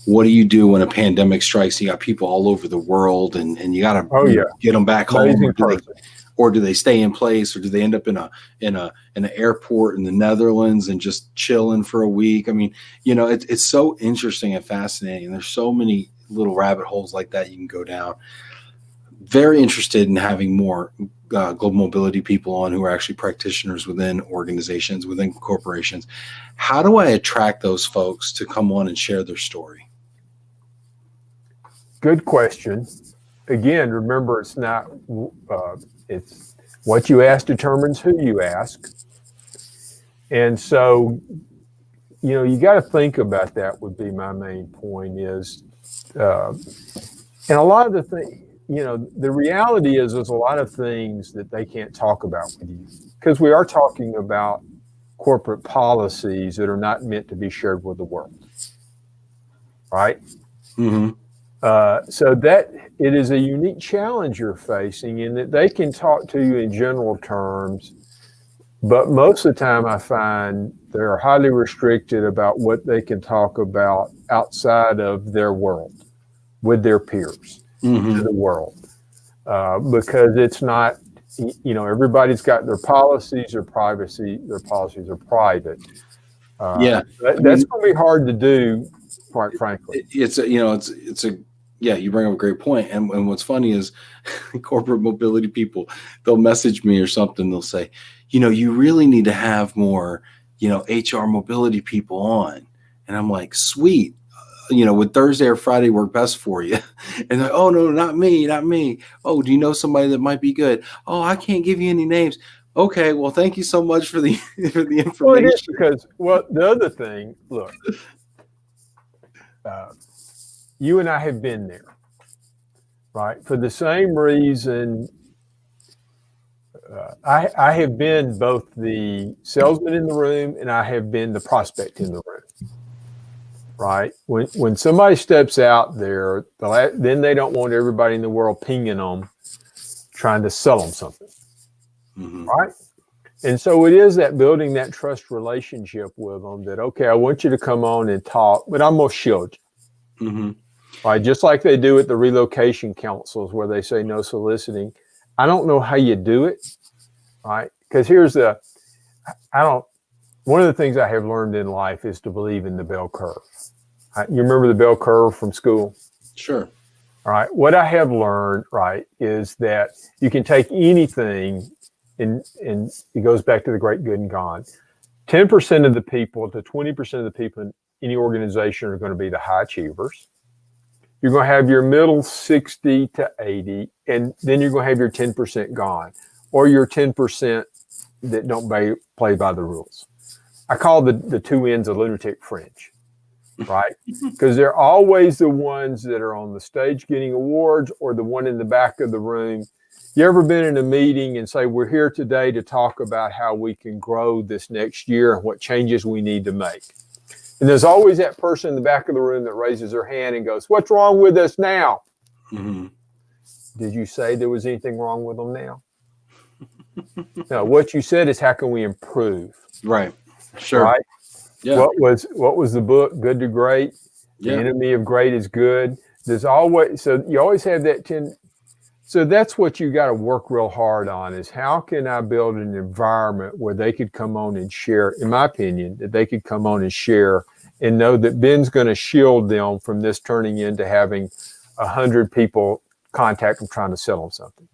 what do you do when a pandemic strikes? You got people all over the world, and you got to get them back home, or do they stay in place, or do they end up in an airport in the Netherlands and just chilling for a week? I mean, it's so interesting and fascinating. There's so many little rabbit holes like that you can go down. Very interested in having more global mobility people on who are actually practitioners within organizations, within corporations. How do I attract those folks to come on and share their story? Good question. Again, remember, it's not, it's what you ask determines who you ask. And so, you got to think about that would be my main point is, and a lot of the things, the reality is there's a lot of things that they can't talk about with you because we are talking about corporate policies that are not meant to be shared with the world. Right? Mm-hmm. So that it is a unique challenge you're facing in that they can talk to you in general terms, but most of the time I find they're highly restricted about what they can talk about outside of their world with their peers to the world, because it's not everybody's got their policies or privacy. Their policies are private. Yeah. That's going to be hard to do, quite frankly. It's a yeah, you bring up a great point. And what's funny is corporate mobility people, they'll message me or something. They'll say, you really need to have more, HR mobility people on. And I'm like, sweet. Would Thursday or Friday work best for you? And they're like, oh, no, not me. Oh, do you know somebody that might be good? Oh, I can't give you any names. Okay, well, thank you so much for the for the information. Well, it is because, the other thing, look, you and I have been there, right? For the same reason, I have been both the salesman in the room and I have been the prospect in the room. Right. When somebody steps out there, then they don't want everybody in the world pinging them, trying to sell them something. Mm-hmm. Right. And so it is that building that trust relationship with them that, okay, I want you to come on and talk, but I'm going to shield you. Mm-hmm. Right. Just like they do at the relocation councils where they say no soliciting. I don't know how you do it. Right. Because one of the things I have learned in life is to believe in the bell curve. You remember the bell curve from school? Sure. All right. What I have learned, right, is that you can take anything and it goes back to the great, good, and gone. 10% of the people to 20% of the people in any organization are going to be the high achievers. You're going to have your middle 60 to 80, and then you're going to have your 10% gone, or your 10% that don't play by the rules. I call the two ends a lunatic fringe, right? Because they're always the ones that are on the stage getting awards or the one in the back of the room. You ever been in a meeting and say, we're here today to talk about how we can grow this next year and what changes we need to make? And there's always that person in the back of the room that raises their hand and goes, what's wrong with us now? Mm-hmm. Did you say there was anything wrong with them now? No, what you said is how can we improve? Right. Sure. Right? Yeah. What was the book? Good to Great. The enemy of great is good. There's always, so you always have that so that's what you got to work real hard on is how can I build an environment where they could come on and share, in my opinion, that they could come on and share and know that Ben's going to shield them from this turning into having 100 people contact them trying to sell them something.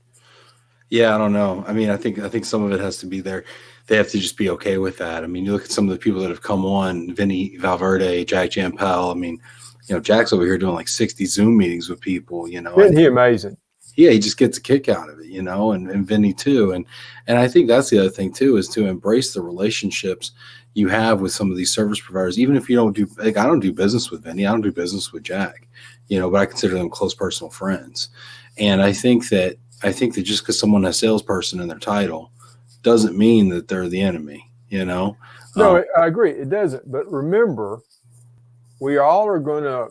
Yeah, I don't know. I mean, I think some of it has to be there. They have to just be okay with that. I mean, you look at some of the people that have come on, Vinny Valverde, Jack Jampel. I mean, Jack's over here doing like 60 Zoom meetings with people, Isn't he amazing? Yeah, he just gets a kick out of it, and Vinny too. And I think that's the other thing too, is to embrace the relationships you have with some of these service providers. Even if you don't do, I don't do business with Vinny, I don't do business with Jack, but I consider them close personal friends. And I think that just because someone has salesperson in their title doesn't mean that they're the enemy, No, I agree. It doesn't. But remember, we all are going to,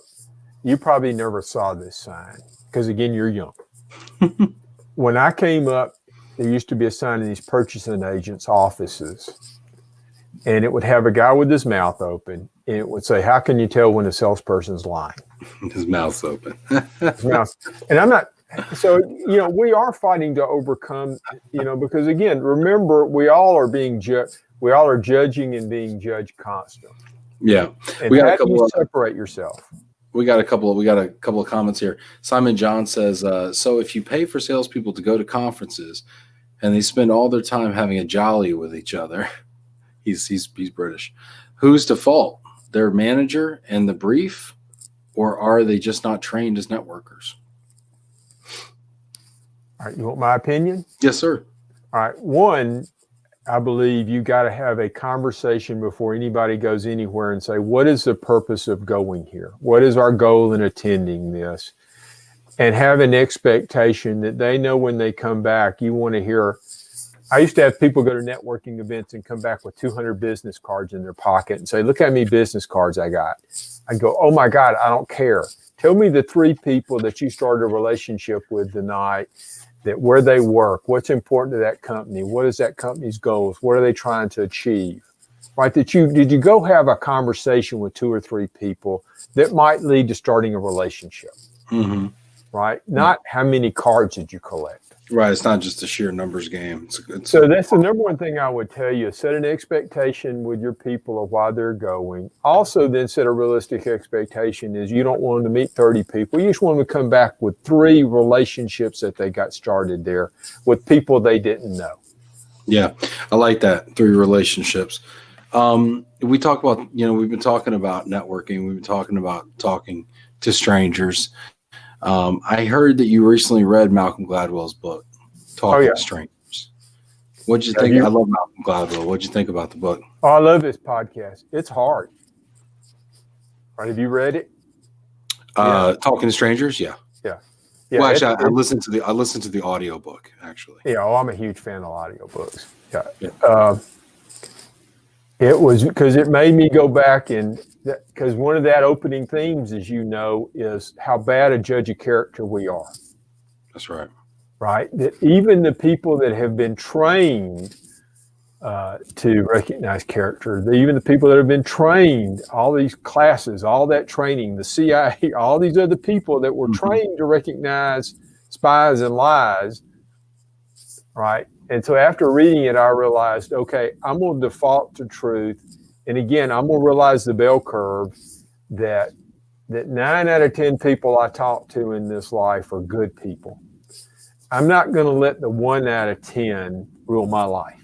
you probably never saw this sign because, again, you're young. When I came up, there used to be a sign in these purchasing agents' offices, and it would have a guy with his mouth open, and it would say, how can you tell when a salesperson's lying? His mouth's open. His mouth. And I'm not. So, we are fighting to overcome, because again, remember, we all are being judged. We all are judging and being judged constantly. Yeah. And how do you separate yourself? We got a couple of comments here. Simon John says, so if you pay for salespeople to go to conferences and they spend all their time having a jolly with each other, he's British, who's to fault? Their manager and the brief, or are they just not trained as networkers? All right, you want my opinion? Yes, sir. All right. One, I believe you got to have a conversation before anybody goes anywhere and say, what is the purpose of going here? What is our goal in attending this? And have an expectation that they know when they come back, you want to hear. I used to have people go to networking events and come back with 200 business cards in their pocket and say, look how many business cards I got. I go, oh my God, I don't care. Tell me the 3 people that you started a relationship with tonight, that where they work, what's important to that company, what is that company's goals, what are they trying to achieve, right? Did you go have a conversation with 2 or 3 people that might lead to starting a relationship, right? Not how many cards did you collect. Right. It's not just a sheer numbers game. So that's the number one thing I would tell you. Set an expectation with your people of why they're going. Also, then set a realistic expectation is you don't want them to meet 30 people. You just want them to come back with 3 relationships that they got started there with people they didn't know. Yeah, I like that. 3 relationships. We talk about, we've been talking about networking. We've been talking about talking to strangers. I heard that you recently read Malcolm Gladwell's book, Talking to Strangers. What'd you think? I love Malcolm Gladwell. What'd you think about the book? Oh, I love this podcast. It's hard. Right, have you read it? Talking to Strangers? Yeah. Yeah, well, actually, I listened to the audio book, actually. Yeah, I'm a huge fan of audiobooks. Yeah. It was because it made me go back because one of that opening themes, as you know, is how bad a judge of character we are. That's right. Right? That even the people that have been trained to recognize character, even the people that have been trained, all these classes, all that training, the CIA, all these other people that were trained to recognize spies and lies, right? And so after reading it, I realized, okay, I'm going to default to truth. And again, I'm going to realize the bell curve that 9 out of 10 people I talk to in this life are good people. I'm not going to let the 1 out of 10 rule my life.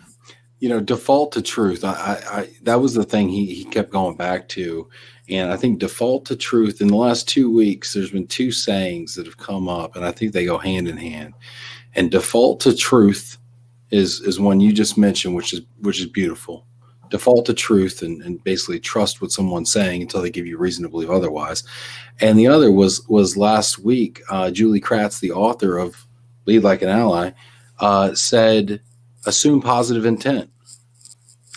Default to truth. I that was the thing he kept going back to. And I think default to truth in the last 2 weeks, there's been 2 sayings that have come up, and I think they go hand in hand. And default to truth is one you just mentioned, which is beautiful. Default to truth and basically trust what someone's saying until they give you reason to believe otherwise. And the other was last week, Julie Kratz, the author of Lead Like an Ally, said, assume positive intent.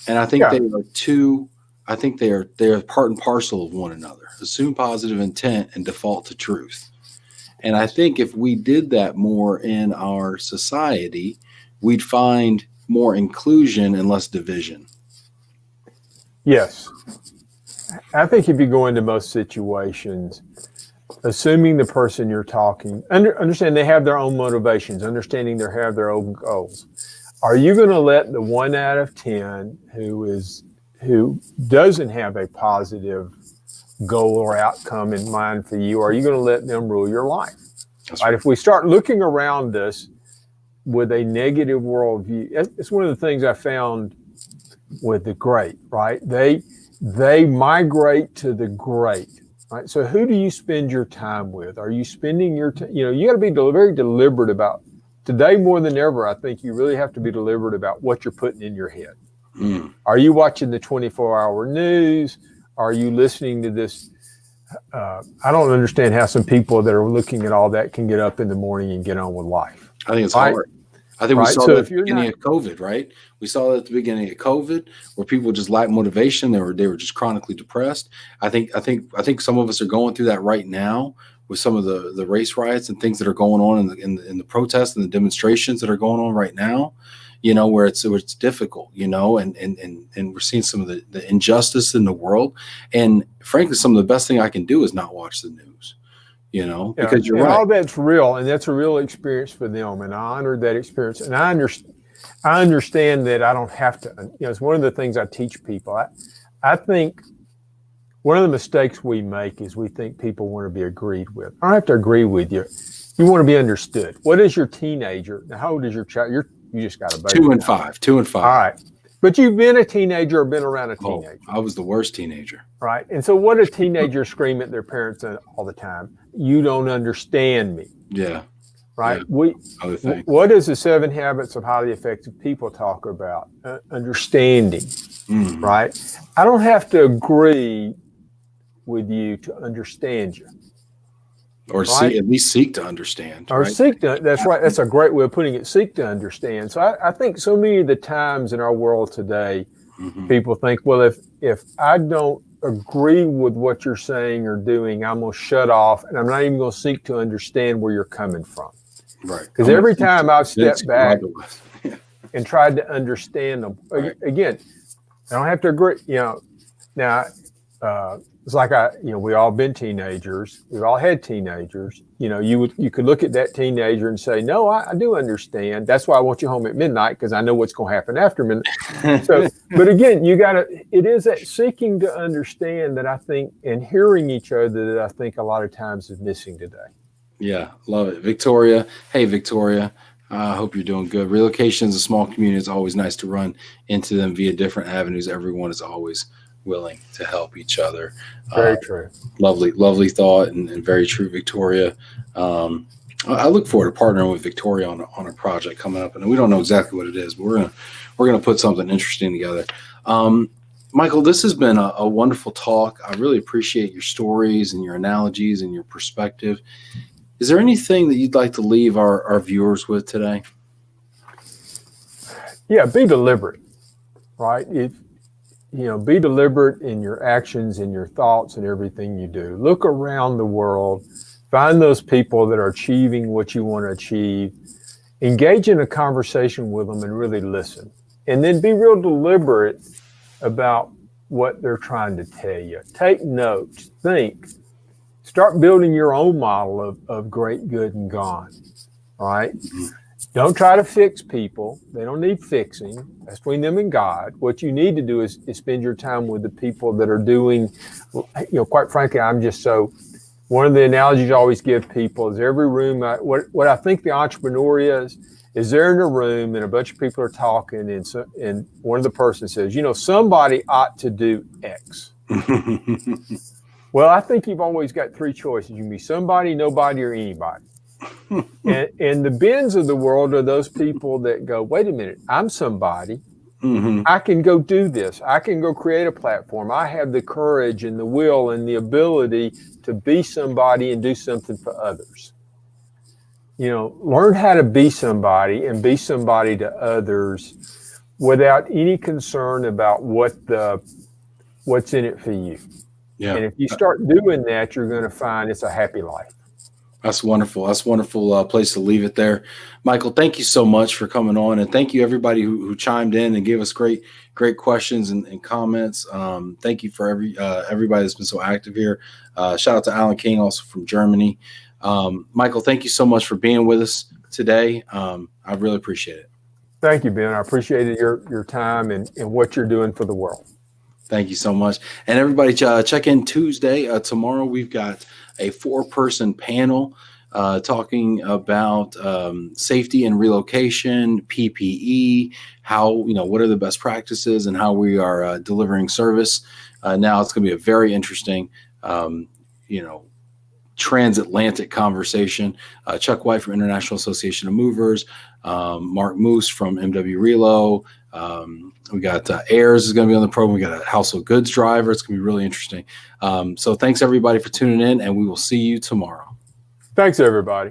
And I think they are two. I think they are part and parcel of one another. Assume positive intent and default to truth. And I think if we did that more in our society, we'd find more inclusion and less division. Yes. I think if you go into most situations, assuming the person you're talking, understand they have their own motivations, understanding they have their own goals. Are you going to let the 1 out of 10 who doesn't have a positive goal or outcome in mind for you, are you going to let them rule your life? That's right. If we start looking around us with a negative worldview, it's one of the things I found with the great, right? They migrate to the great, right? So who do you spend your time with? Are you spending your time? You got to be very deliberate about today more than ever. I think you really have to be deliberate about what you're putting in your head. Are you watching the 24-hour news? Are you listening to this? I don't understand how some people that are looking at all that can get up in the morning and get on with life. I think it's hard. I think we saw that at the beginning of COVID, right? We saw that at the beginning of COVID, where people just lacked motivation. They were just chronically depressed. I think some of us are going through that right now with some of the race riots and things that are going on in the protests and the demonstrations that are going on right now. Where it's difficult, and we're seeing some of the injustice in the world. And frankly, some of the best thing I can do is not watch the news, because you're right. All that's real, and that's a real experience for them. And I honored that experience. And I understand that I don't have to, it's one of the things I teach people. I think one of the mistakes we make is we think people want to be agreed with. I don't have to agree with you. You want to be understood. What is your teenager? Now, how old is your child? You just got a baby. 2 and 5. 2 and 5. All right. But you've been a teenager or been around a teenager. I was the worst teenager. Right. And so what do teenagers scream at their parents all the time? You don't understand me. Yeah. Right. Yeah. What does the 7 Habits of Highly Effective People talk about? Understanding. Mm-hmm. Right. I don't have to agree with you to understand you. Or at least seek to understand. Or right? That's right. That's a great way of putting it. Seek to understand. So I think so many of the times in our world today, people think, well, if I don't agree with what you're saying or doing, I'm going to shut off and I'm not even going to seek to understand where you're coming from. Right. Because every time I've stepped back and tried to understand them, again, I don't have to agree. Now, it's like we all been teenagers. We've all had teenagers. You could look at that teenager and say, no, I do understand. That's why I want you home at midnight, because I know what's going to happen after midnight. So, but again, it is that seeking to understand that I think, and hearing each other, that I think a lot of times is missing today. Yeah, love it. Victoria. Hey, Victoria. I hope you're doing good. Relocation is a small community. It's always nice to run into them via different avenues. Everyone is always willing to help each other. Very true. Lovely thought, and very true, Victoria. I look forward to partnering with Victoria on a project coming up, and we don't know exactly what it is, but we're gonna put something interesting together. Michael, this has been a wonderful talk. I really appreciate your stories and your analogies and your perspective. Is there anything that you'd like to leave our viewers with today? Yeah, be deliberate, right? Be deliberate in your actions and your thoughts and everything you do. Look around the world, find those people that are achieving what you want to achieve, engage in a conversation with them and really listen. And then be real deliberate about what they're trying to tell you. Take notes, think, start building your own model of great, good, and gone, right? Don't try to fix people. They don't need fixing. That's between them and God. What you need to do is spend your time with the people that are doing, quite frankly, one of the analogies I always give people is every room, what I think the entrepreneur is they're in a room and a bunch of people are talking, and one of the persons says, somebody ought to do X. Well, I think you've always got three choices. You can be somebody, nobody, or anybody. and the Bens of the world are those people that go, wait a minute, I'm somebody. Mm-hmm. I can go do this. I can go create a platform. I have the courage and the will and the ability to be somebody and do something for others. Learn how to be somebody and be somebody to others without any concern about what's in it for you. Yeah. And if you start doing that, you're going to find it's a happy life. That's wonderful. That's a wonderful place to leave it there. Michael, thank you so much for coming on. And thank you everybody who chimed in and gave us great questions and comments. Thank you for everybody that's been so active here. Shout out to Alan King, also from Germany. Michael, thank you so much for being with us today. I really appreciate it. Thank you, Ben. I appreciated your time and what you're doing for the world. Thank you so much. And everybody check in Tuesday. Tomorrow we've got a 4-person panel talking about safety and relocation, PPE, what are the best practices and how we are delivering service. Now it's going to be a very interesting, transatlantic conversation. Chuck White from International Association of Movers, Mark Moose from MW+RELO. We got Ayers is going to be on the program. We got a household goods driver. It's going to be really interesting. So thanks everybody for tuning in, and we will see you tomorrow. Thanks everybody.